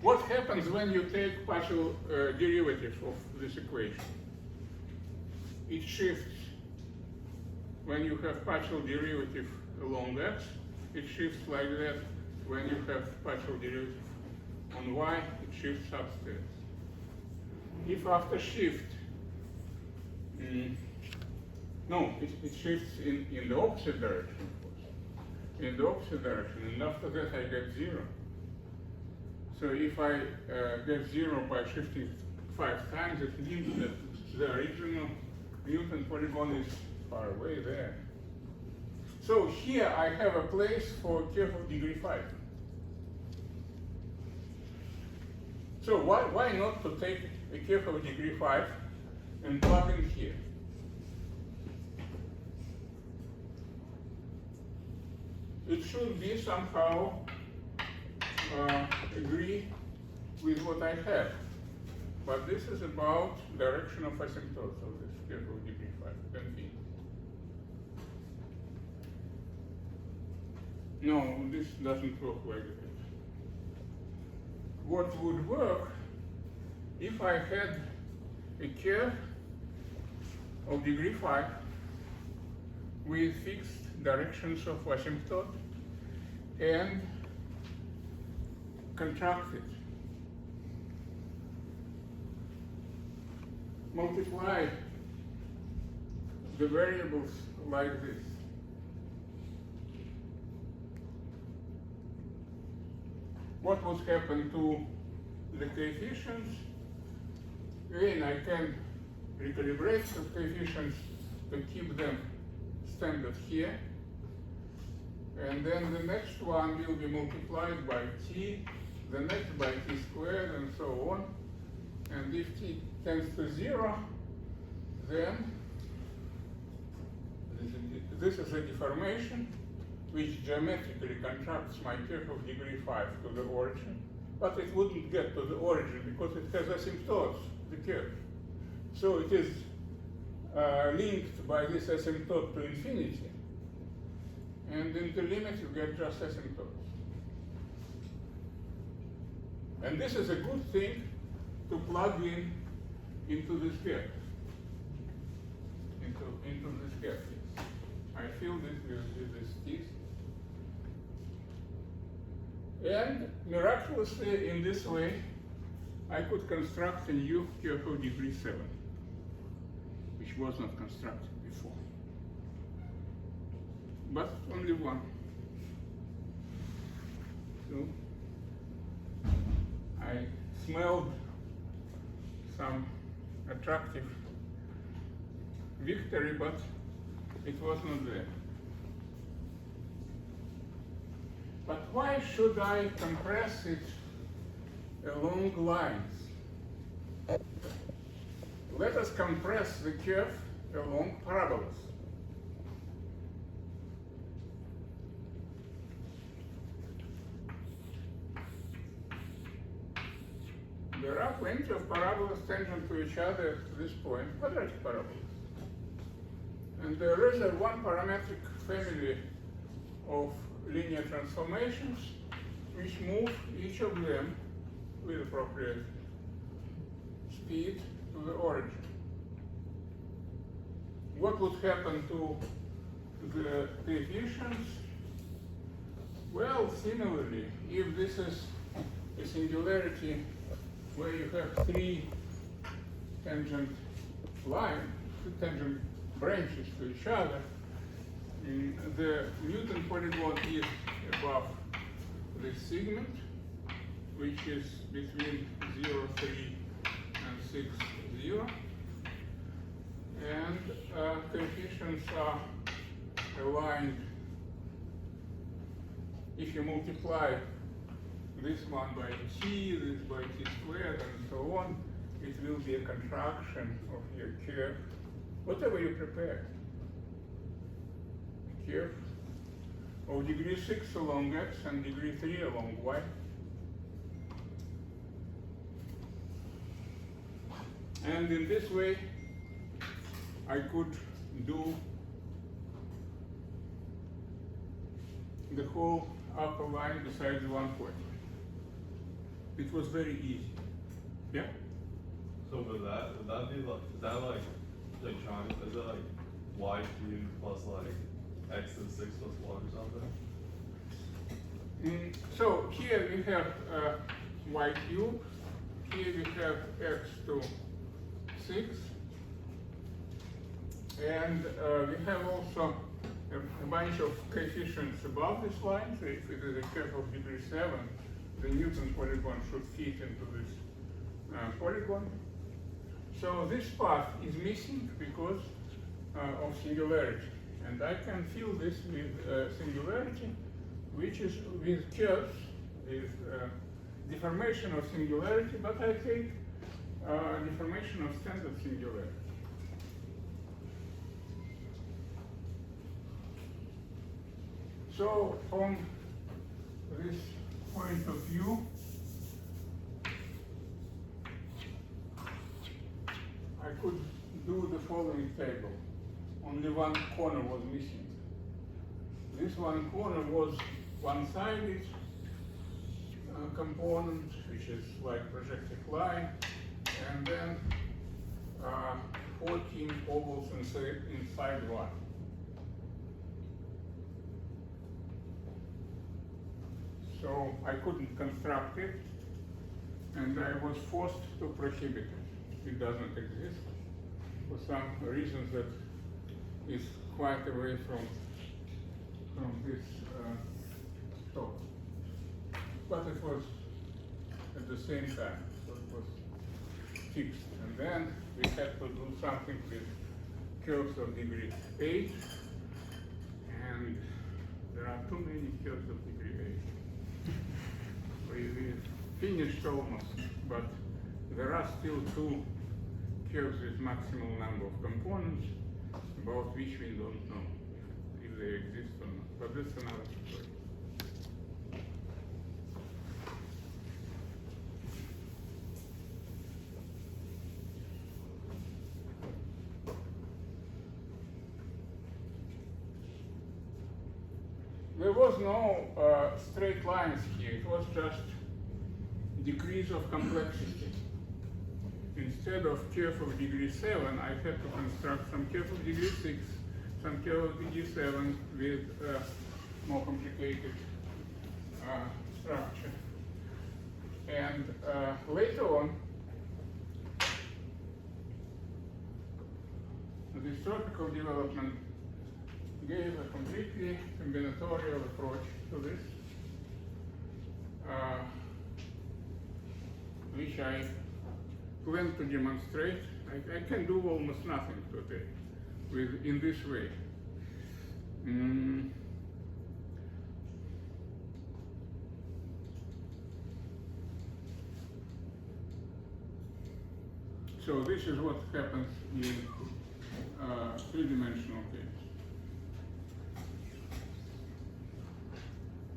What happens when you take partial derivative of this equation? It shifts. When you have partial derivative along x, it shifts like that. When you have partial derivative on y, it shifts upstairs. If after shift, no, it shifts in the opposite direction, of course. In the opposite direction, and after that I get 0. So if I get 0 by shifting 5 times, it means that the original Newton polygon is far away there. So here I have a place for curve of degree 5. So why not to take a curve of degree 5 and plug in here? It should be somehow agree with what I have. But this is about direction of asymptotes of this curve of degree 5. Continue. No, this doesn't work like that. What would work if I had a curve of degree 5 with fixed directions of asymptote and contracted. Multiply the variables like this. What would happen to the coefficients? Again, I can recalibrate the coefficients to keep them standard here. And then the next one will be multiplied by t, the next by t squared, and so on. And if t tends to 0, then this is a deformation which geometrically contracts my curve of degree 5 to the origin, but it wouldn't get to the origin because it has asymptotes, the curve. So it is linked by this asymptote to infinity, and in the limit you get just asymptotes. And this is a good thing to plug in into this gap. Into this gap. I fill this with this teeth. And miraculously, in this way, I could construct a new curve of degree 7, which was not constructed before. But only one. So I smelled some attractive victory, but it was not there. But why should I compress it along lines? Let us compress the curve along parabolas. There are plenty of parabolas tangent to each other at this point, quadratic parabolas. And there is a one parametric family of linear transformations which move each of them with appropriate speed to the origin. What would happen to the coefficients? Well, similarly, if this is a singularity where you have three tangent lines, two tangent branches to each other, the Newton polygon is above this segment, which is between 0, 3 and 6, 0. And coefficients are aligned. If you multiply this one by t, this by t squared, and so on, it will be a contraction of your curve, whatever you prepare. Curve of degree 6 along x and degree 3 along y. And in this way, I could do the whole upper line besides one point. It was very easy. Yeah? So would that be like, is that like trying, is it like y cubed plus like x to the 6 plus 1 or something? So here we have y cubed, here we have x to 6, and we have also a bunch of coefficients above this line. So if it is a curve of degree 7, the Newton polygon should fit into this polygon. So this path is missing because of singularity. And I can fill this with singularity, which is with curves, with deformation of singularity, but I take deformation of standard singularity. So from this point of view, I could do the following table. Only one corner was missing. This one corner was one-sided component, which is like projective line, and then 14 ovals inside one. So I couldn't construct it, and I was forced to prohibit it. It doesn't exist for some reasons that is quite away from this talk. But it was at the same time, so it was fixed. And then we had to do something with curves of degree 8, and there are too many curves of degree 8. We finished almost, but there are still two curves with maximal number of components, about which we don't know if they exist or not. But that's another story. There was no straight lines here. It was just degrees of complexity. Instead of curve of degree 7, I had to construct some curve of degree 6, some curve of degree 7 with more complicated structure. And later on, the historical development gave a completely combinatorial approach to this, which I plan to demonstrate. I can do almost nothing today in this way. So this is what happens in three-dimensional case.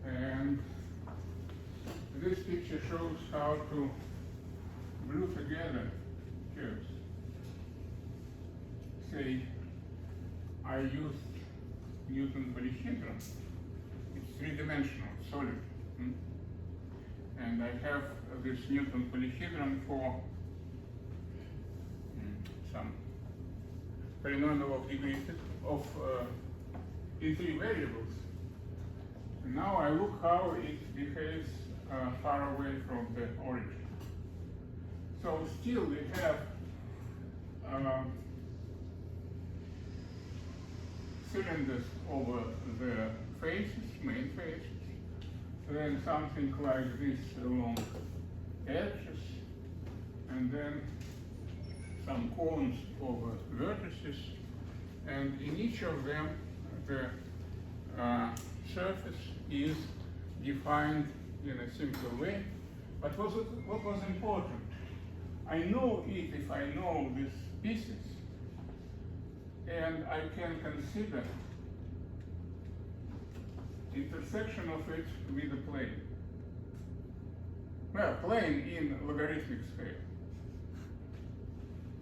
And this picture shows how to glue together curves. Say I used Newton polyhedron. It's three-dimensional, solid. And I have this Newton polyhedron for some polynomial of degree of in three variables. And now I look how it behaves far away from the origin. So still we have cylinders over the faces, main faces, then something like this along edges, and then some cones over vertices, and in each of them the surface is defined in a simple way. But what was important? I know it if I know these pieces, and I can consider intersection of it with a plane. Well, plane in logarithmic scale.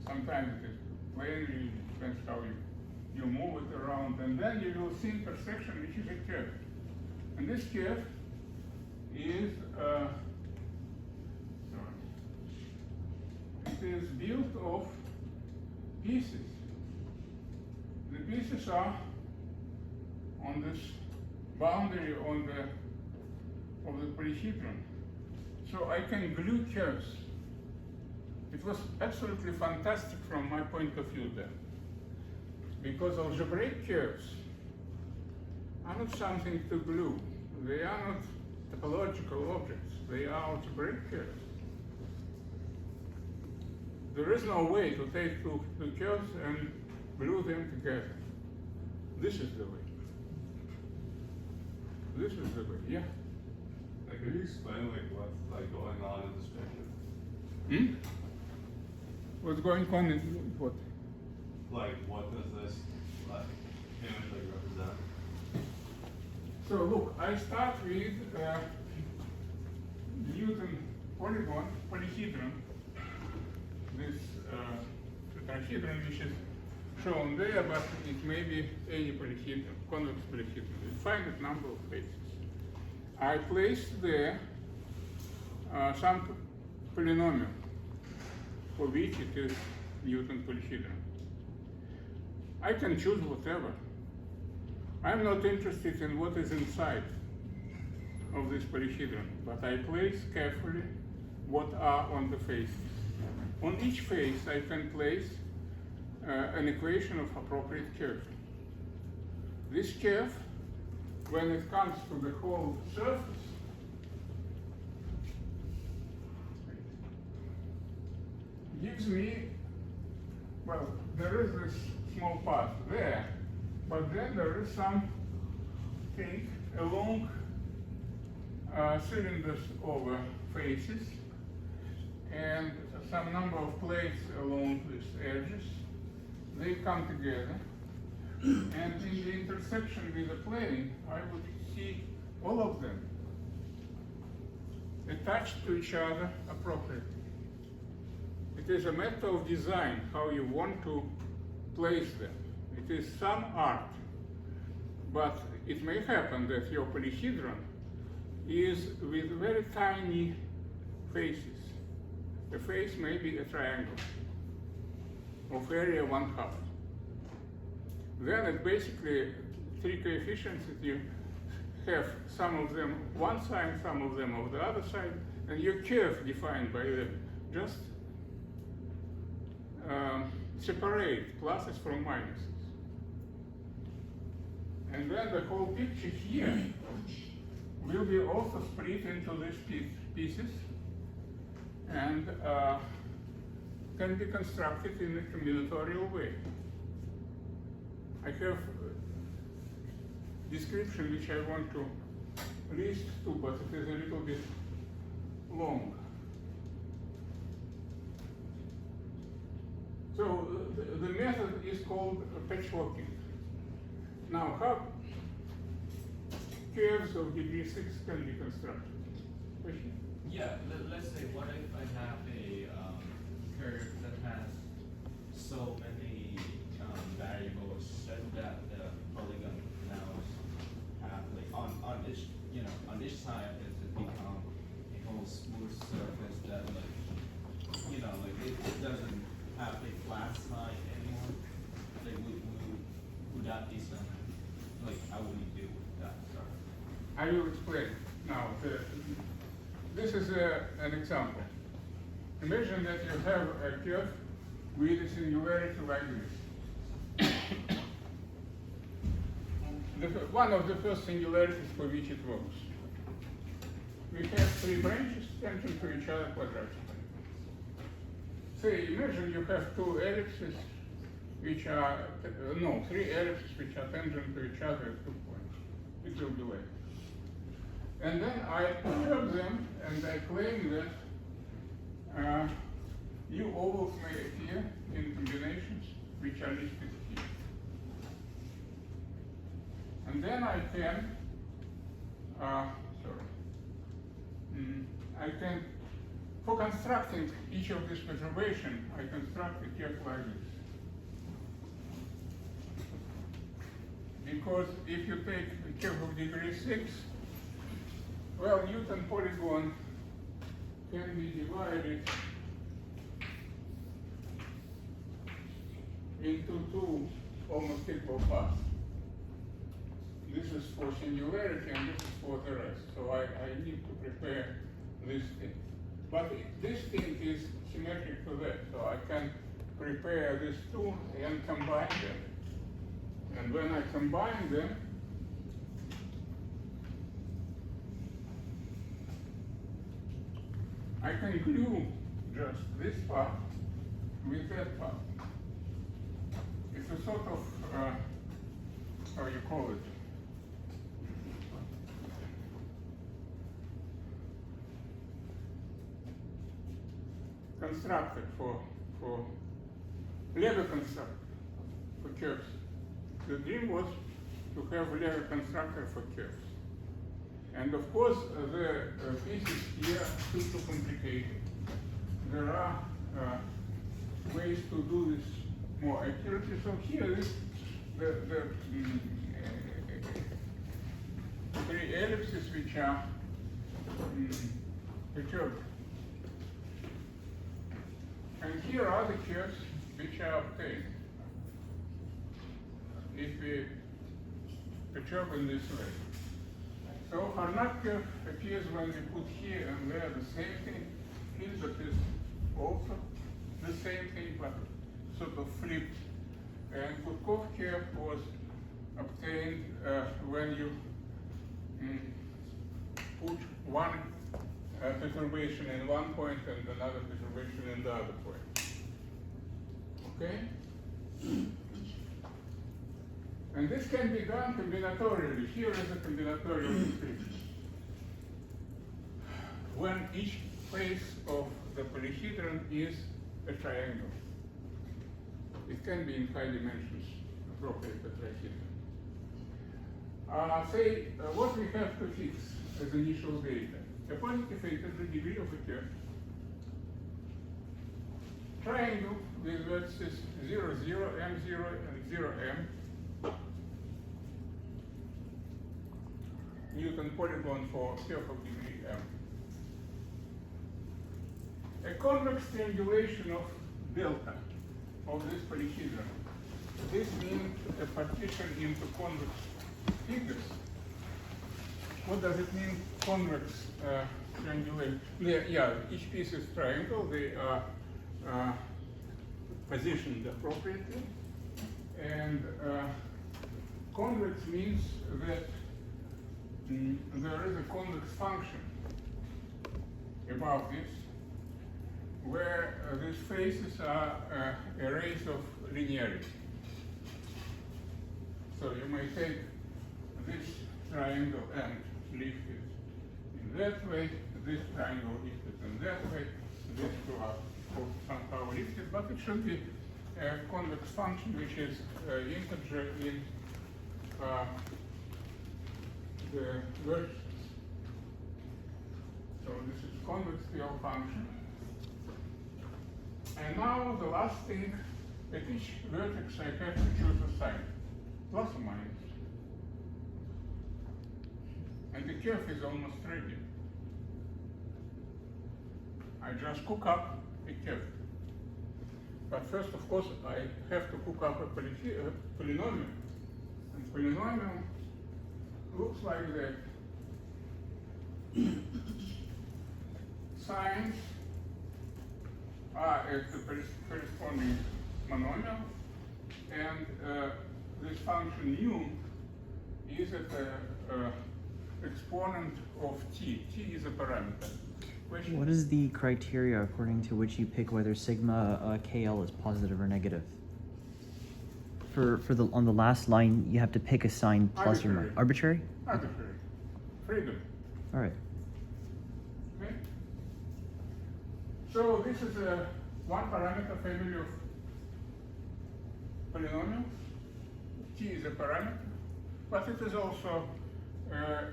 Sometimes it is plane, it depends how you move it around, and then you will see intersection, which is a curve. And this curve is it is built of pieces. The pieces are on this boundary of the polyhedron. So I can glue curves. It was absolutely fantastic from my point of view then. Because algebraic curves are not something to glue. They are not topological objects. They are algebraic curves. There is no way to take two curves and glue them together. This is the way. This is the way, yeah. Like, could you explain like what's like going on in this picture? What's going on in what? Like, what does this like image like represent? So look, I start with Newton polyhedron, this tetrahedron which is shown there, but it may be any polyhedron, convex polyhedron, a finite number of faces. I place there some polynomial for which it is Newton polyhedron. I can choose whatever. I'm not interested in what is inside of this polyhedron, but I place carefully what are on the faces. On each face I can place an equation of appropriate curve. This curve, when it comes to the whole surface, gives me, well, there is this small part there, but then there is some thing along cylinders over faces and some number of plates along these edges. They come together, and in the intersection with the plane, I would see all of them attached to each other appropriately. It is a matter of design, how you want to place them. It is some art, but it may happen that your polyhedron is with very tiny faces. The face may be a triangle of area 1/2. Then it's basically three coefficients that you have, some of them one side, some of them of the other side, and your curve defined by them. Just separate pluses from minuses. And then the whole picture here will be also split into these pieces and can be constructed in a combinatorial way. I have a description which I want to list too, but it is a little bit long. So the method is called patchworking. Now, how curves of degree 6 can be constructed? Question? Yeah, let's say, what if I have a curve that has so many variables such that the polygon now have like on each on each side it become a whole smooth surface that like it doesn't have a flat side anymore. Like would that be some like how would you deal with that? Sorry. I will explain. Now, this is an example. Imagine that you have a curve with a singularity like this. One of the first singularities for which it works. We have three branches tangent to each other quadratically. Say, imagine you have two ellipses which are, three ellipses which are tangent to each other at 2 points. It will be like. And then I perturb them and I claim that new ovals may appear in combinations which are listed here. And then I can, for constructing each of these perturbations, I construct a curve like this. Because if you take a curve of degree 6, well, Newton polygon can be divided into two almost equal parts. This is for singularity and this is for the rest. So I need to prepare this thing. But this thing is symmetric to that. So I can prepare these two and combine them. And when I combine them, I can glue just this part with that part. It's a sort of, how you call it? Constructed for Lego constructor for curves. The dream was to have a Lego constructor for curves. And of course, the pieces here are too complicated. There are ways to do this more accurately. So here is the three ellipses which are perturbed. And here are the curves which are obtained if we perturb in this way. So Harnack curve appears when we put here and there the same thing. Hilbert is also the same thing, but sort of flipped. And Kurkov curve was obtained when you put one perturbation in one point and another perturbation in the other point. Okay? And this can be done combinatorially. Here is a combinatorial description. When each face of the polyhedron is a triangle. It can be in high dimensions, appropriate tetrahedron. Say what we have to fix as initial data. A positive integer degree of a curve. Triangle with vertices 0, 0, m0, and 0, m. Newton polygon for curve of degree m. A convex triangulation of delta of this polyhedron. This means a partition into convex figures. What does it mean, convex triangulation? Yeah, each piece is triangle. They are positioned appropriately. And convex means that there is a convex function above this, where these faces are arrays of linearity. So you may take this triangle and lift it in that way, this triangle lifted in that way, these two are somehow lifted, but it should be a convex function which is integer in the vertices. So this is convex PL function. And now the last thing, at each vertex I have to choose a sign, plus or minus. And the curve is almost ready. I just cook up a curve. But first, of course, I have to cook up a polynomial. And polynomial looks like that. Signs are at the corresponding monomial, and this function u is at the exponent of t. T is a parameter. What is the criteria according to which you pick whether sigma KL is positive or negative? On the last line, you have to pick a sign plus or minus. Arbitrary? Arbitrary. Freedom. All right. Okay. So this is a one parameter family of polynomials. T is a parameter, but it is also a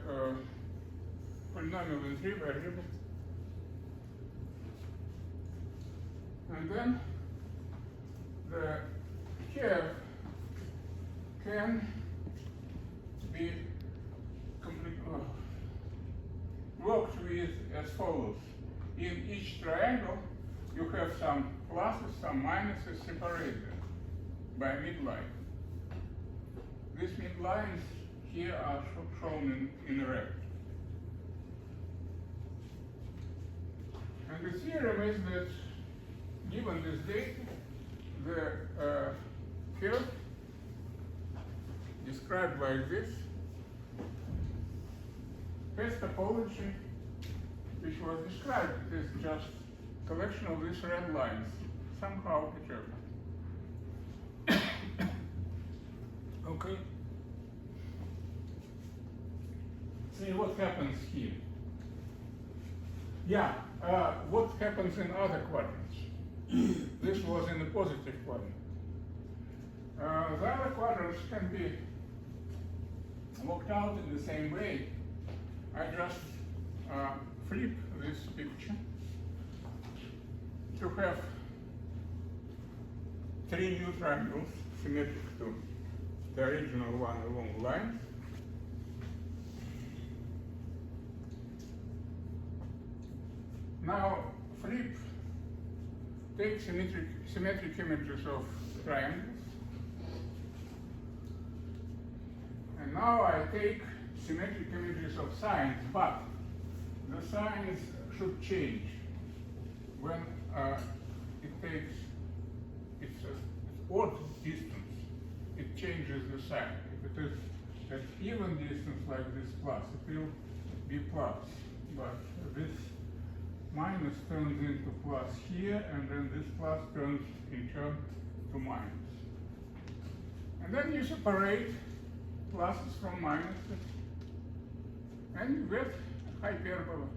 polynomial in three variables. And then the curve can be worked with as follows. In each triangle, you have some pluses, some minuses separated by midline. These midlines here are shown in red. And the theorem is that given this data, the curve described like this has topology which was described as just collection of these red lines, somehow determined. Okay. See what happens here. Yeah, what happens in other quadrants? This was in the positive quadrant. The other quadrants can be worked out in the same way. I just flip this picture to have three new triangles symmetric to the original one along lines. Now flip, take symmetric images of triangles. And now I take symmetric images of signs, but the signs should change when it takes its odd distance. It changes the sign. If it is at even distance like this plus, it will be plus. But this minus turns into plus here, and then this plus turns in turn to minus. And then you separate pluses from minuses, and you get hyperbola.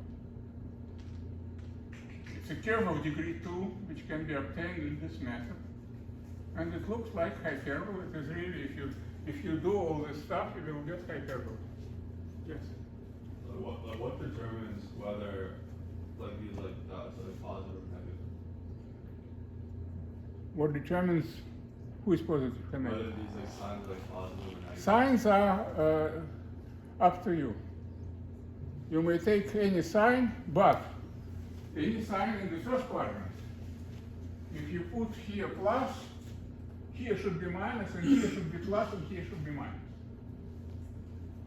It's a curve of degree 2, which can be obtained in this method. And it looks like hyperbola. It is really, if you do all this stuff, you will get hyperbola. Yes? What determines whether these dots are positive or negative? What determines who is positive and Whether negative? these signs are positive or negative? Signs are up to you. You may take any sign, but any sign in the first quadrant. If you put here plus, here should be minus, and here should be plus, and here should be minus.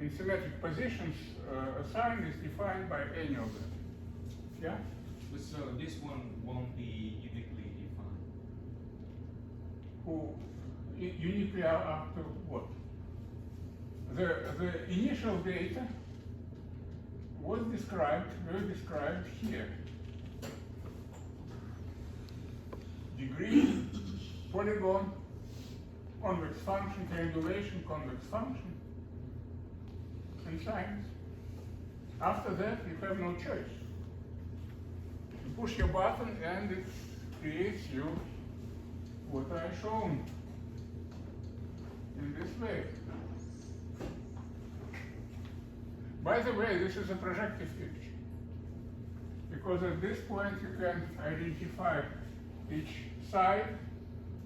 In symmetric positions, a sign is defined by any of them. Yeah? So this one won't be uniquely defined. Who uniquely are up to what? The initial data was described here. Degree, polygon, convex function, triangulation, convex function, and signs. After that, you have no choice. You push your button and it creates you what I shown in this way. By the way, this is a projective picture, because at this point you can identify each side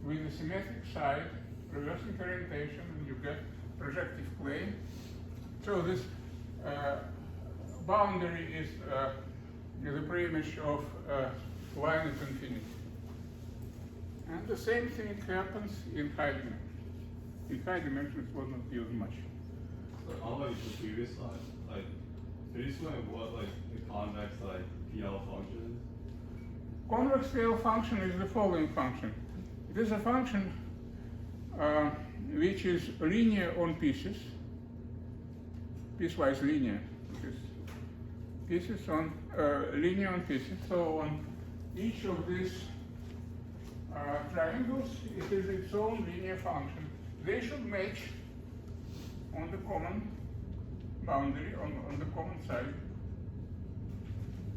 with a symmetric side, reversing orientation, and you get projective plane. So this boundary is the preimage of line at infinity. And the same thing happens in high dimensions. In high dimensions it was not used much. So unlike the previous slide, like, could you explain what like the convex like PL function is? Convex PL function is the following function. It is a function which is linear on pieces, piecewise linear. It is pieces on linear on pieces. So on each of these triangles, it is its own linear function. They should match on the common boundary, on the common side.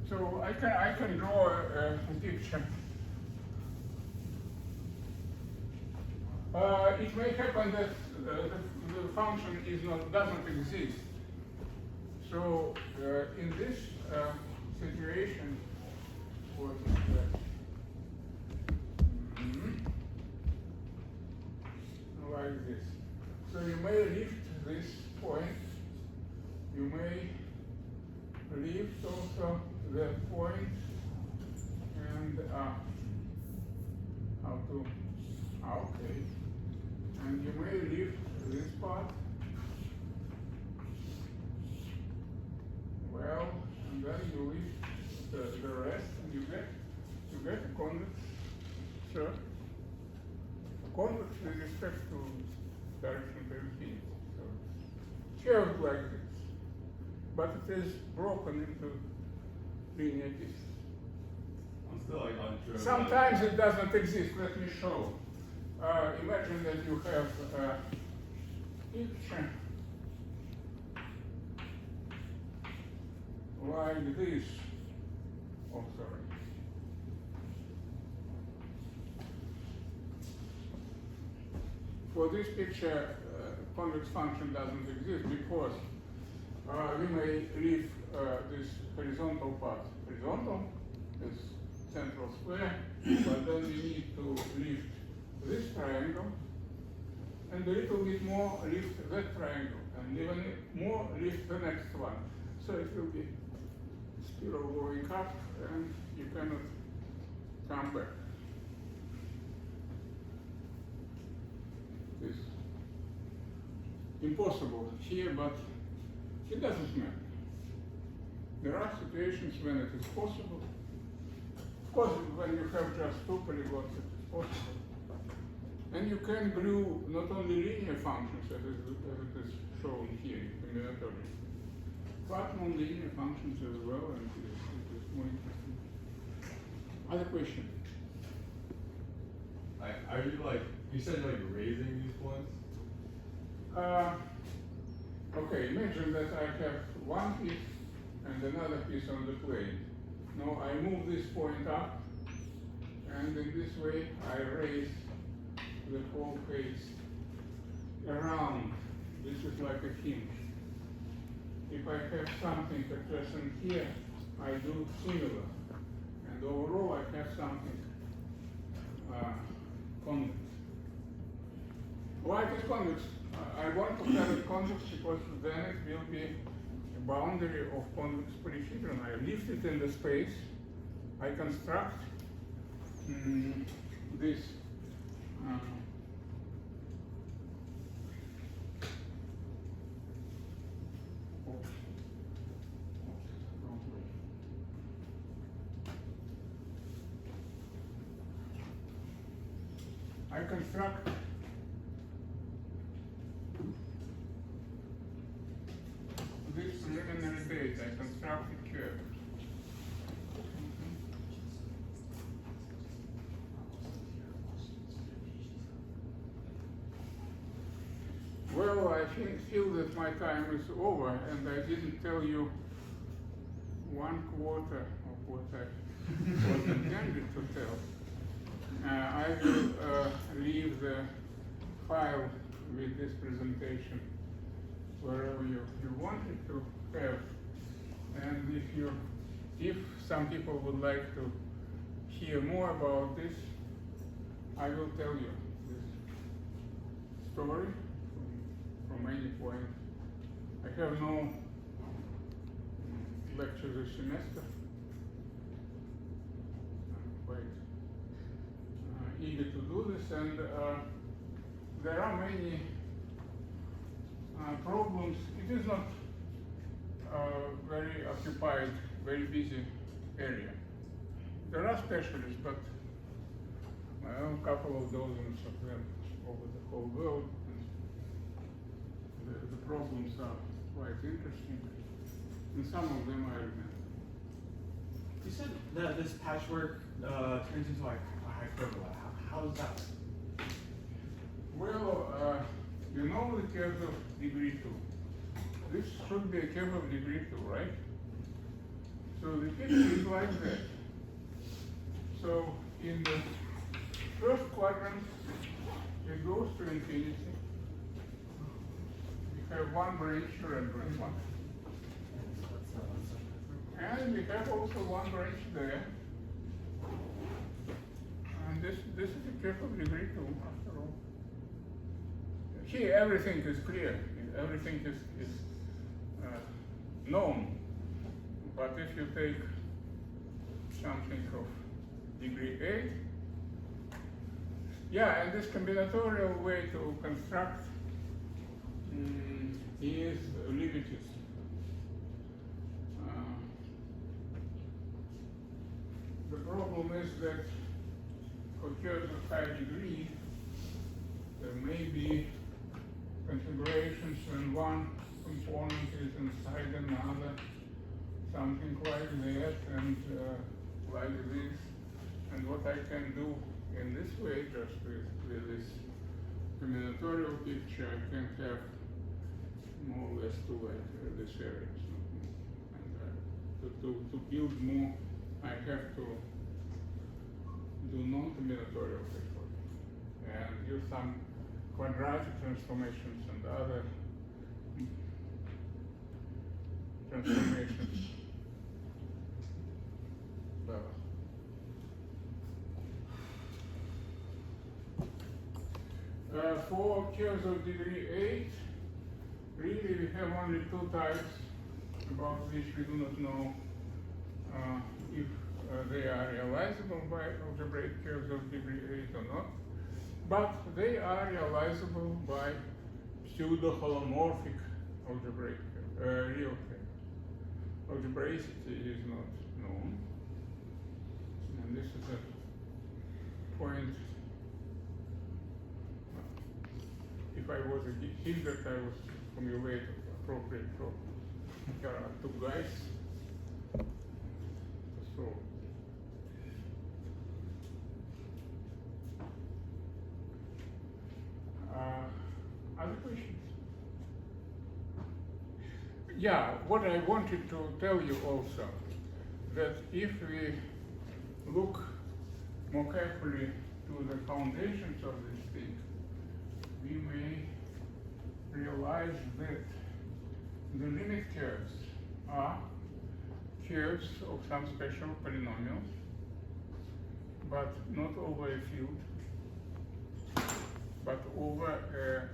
So I can draw a picture. It may happen that the function doesn't exist. So in this situation, what is that? Like this. So you may lift this point. You may lift also that point, and okay. And you may lift this part. Well, and then you lift the rest, and you get a convex. Sure. Convex with respect to direction to infinity. So it's curved like this, but it is broken into linear pieces. I'm still like unsure. Sometimes it doesn't exist. Let me show. Imagine that you have a picture like this. Oh, sorry. For this picture, convex function doesn't exist because we may leave this horizontal part horizontal, this central square, but then we need to lift this triangle, and a little bit more lift that triangle, and even more lift the next one. So it will be spiral going up, and you cannot come back. It's impossible here, but it doesn't matter. There are situations when it is possible. Of course, when you have just two polygons, it is possible. And you can glue not only linear functions, as it is shown here in combinatorial, but non-linear functions as well, and it is more interesting. Other question? Are you like, you said like raising these points? Okay, imagine that I have one piece and another piece on the plane. Now I move this point up, and in this way I raise the whole face around. This is like a hinge. If I have something adjacent here, I do similar. And overall I have something convex. Why it is convex? I want to have it convex because then it will be a boundary of convex polyhedron. I lift it in the space. I construct this I construct this preliminary base. I construct a curve. Well, I feel that my time is over, and I didn't tell you 1/4 of what I was intended to tell. I will leave the file with this presentation wherever you want it to have. And if some people would like to hear more about this, I will tell you this story from any point. I have no lecture this semester. I'm quite eager to do this, and there are many problems. It is not very occupied, very busy area. There are specialists, but well, a couple of dozens of them over the whole world. And the problems are quite interesting, and some of them I remember. You said that this patchwork turns into like a hyperbola. How is that? Well, you know the curve of degree 2. This should be a curve of degree 2, right? So the picture is like that. So in the first quadrant, it goes to infinity. We have one branch, red branch one. And we have also one branch there. And this is a curve of degree 2 after all. Here everything is clear, everything is known. But if you take something of degree 8, yeah, and this combinatorial way to construct is limited. The problem is that for curves of high degree, there may be configurations when one component is inside another, something like that, and like this. And what I can do in this way, just with this combinatorial picture, I can have more or less two this area. And to build more, I have to do non-combinatorial effort and use some quadratic transformations and other transformations. For curves of degree 8, really we have only two types about which we do not know if they are realizable by algebraic curves of degree 8 or not. But they are realizable by pseudo-holomorphic algebraic real curves. Algebraicity is not known. And this is a point. If I was a Hilbert, I would formulate appropriate problem. Here are two guys. So other questions? Yeah, what I wanted to tell you also, that if we look more carefully to the foundations of this thing, we may realize that the limit curves are curves of some special polynomials, but not over a field, but over a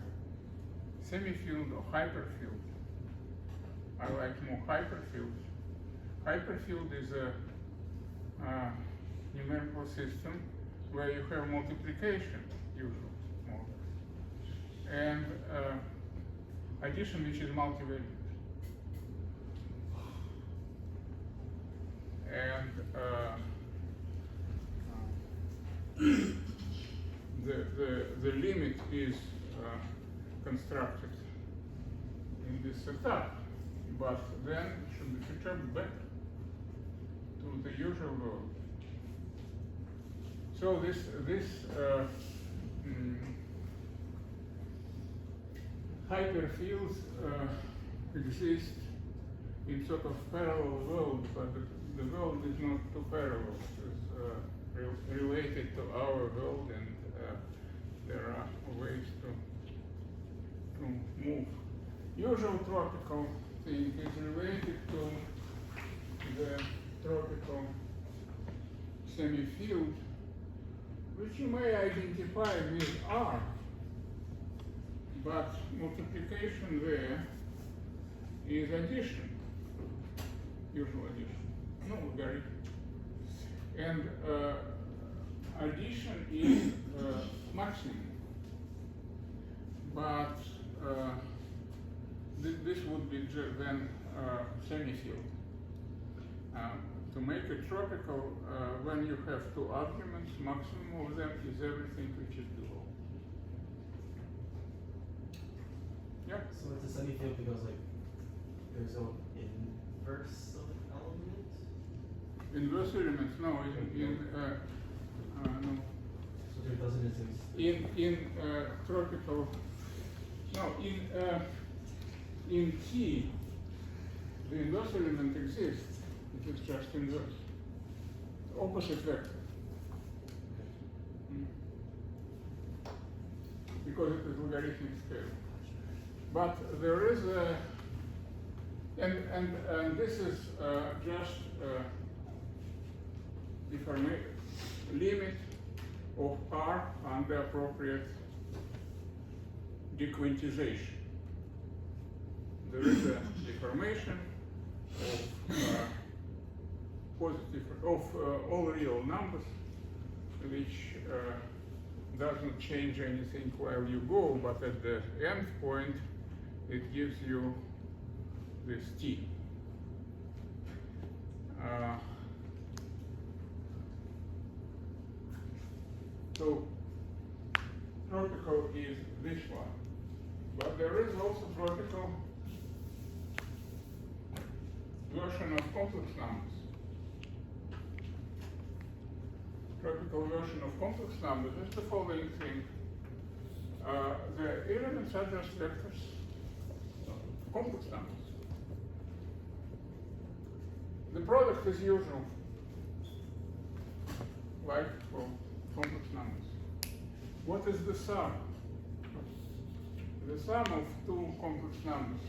semi-field or hyperfield. I like more hyperfields. Hyperfield is a numerical system where you have multiplication, usually, more or less, and addition which is multivariate. And the limit is constructed in this setup, but then it should be returned back to the usual world. So this hyperfields exist in sort of parallel world, but the world is not two parallels, it's related to our world, and there are ways to move. Usual tropical thing is related to the tropical semi-field, which you may identify with R, but multiplication there is addition, usual addition, no logarithm. And addition is maximum, but this would be then semi-field. To make it tropical, when you have two arguments, maximum of them is everything which is below. Yeah? So it's a semi-field because like there's no inverse of an element? Inverse elements, no, no. So there doesn't exist. In tropical, no, in T, the inverse element exists. It is just inverse. Opposite vector. Because it is logarithmic scale. But there is a, and this is just limit of R under appropriate dequantization. There is a deformation of all real numbers, which doesn't change anything while you go, but at the end point, it gives you this T. So tropical is this one, but there is also tropical version of complex numbers. Tropical version of complex numbers is the following thing. The elements are just vectors, complex numbers. The product is usual, like for complex numbers. What is the sum? The sum of two complex numbers,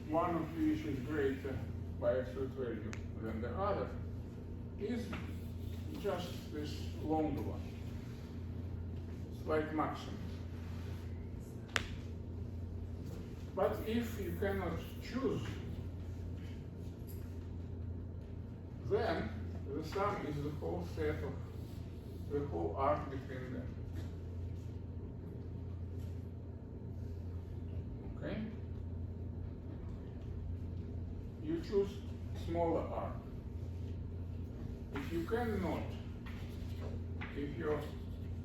one of which is greater by absolute value than the other, is just this longer one. It's like maximum. But if you cannot choose, then the sum is the whole set of the whole arc between them. Okay? You choose smaller arc. If you cannot, if your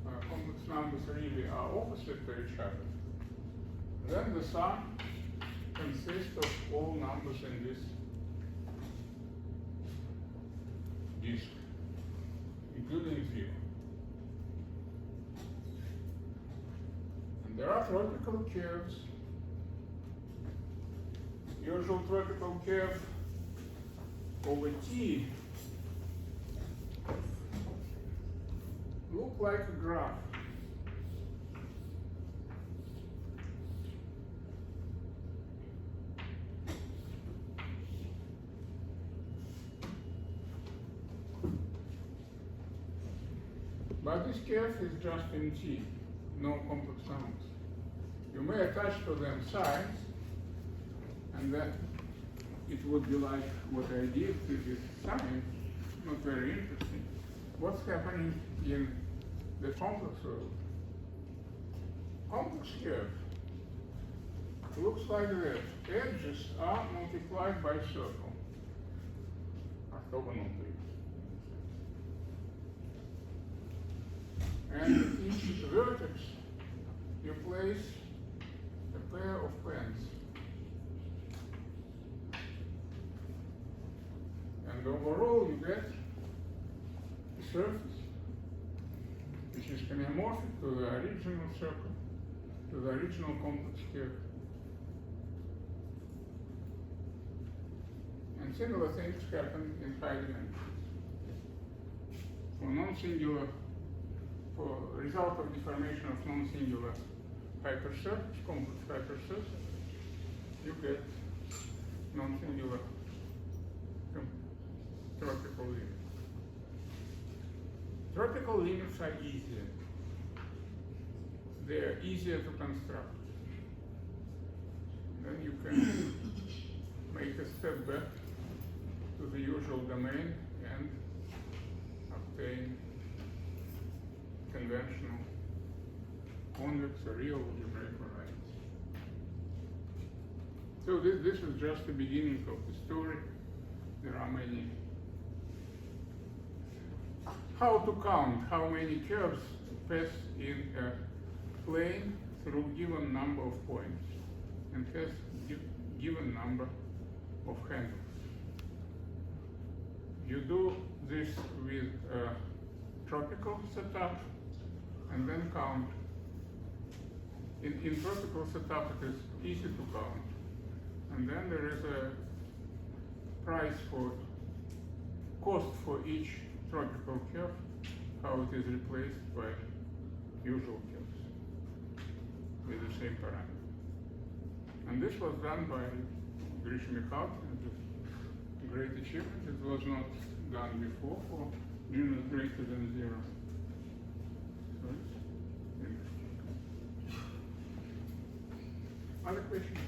complex numbers really are opposite to each other, then the sum consists of all numbers in this disk, including 0. And there are tropical curves. Usual tropical curve over T look like a graph. But this curve is just in T, no complex numbers. You may attach to them signs, and then it would be like what I did with this sign, not very interesting. What's happening in the complex world? Complex curve looks like this. Edges are multiplied by circle, orthogonal to it. And each vertex, you place a pair of pens. And overall, you get a surface which is homeomorphic to the original circle, to the original complex curve. And similar things happen in high dimensions. for non-singular, for result of deformation of non-singular hypersurface, complex hypersurface, you get non-singular tropical limits. Tropical limits are easier. They are easier to construct. Then you can make a step back to the usual domain and obtain conventional convex or real algebraic varieties. So this is just the beginning of the story. There are many. How to count how many curves pass in a plane through given number of points and has given number of handles. You do this with a tropical setup and then count. In tropical setup it is easy to count. And then there is a price for cost for each tropical curve, how it is replaced by usual curves with the same parameter. And this was done by Grisha Mikhalkin. It is a great achievement. It was not done before for units greater than 0. So it's interesting. Other questions?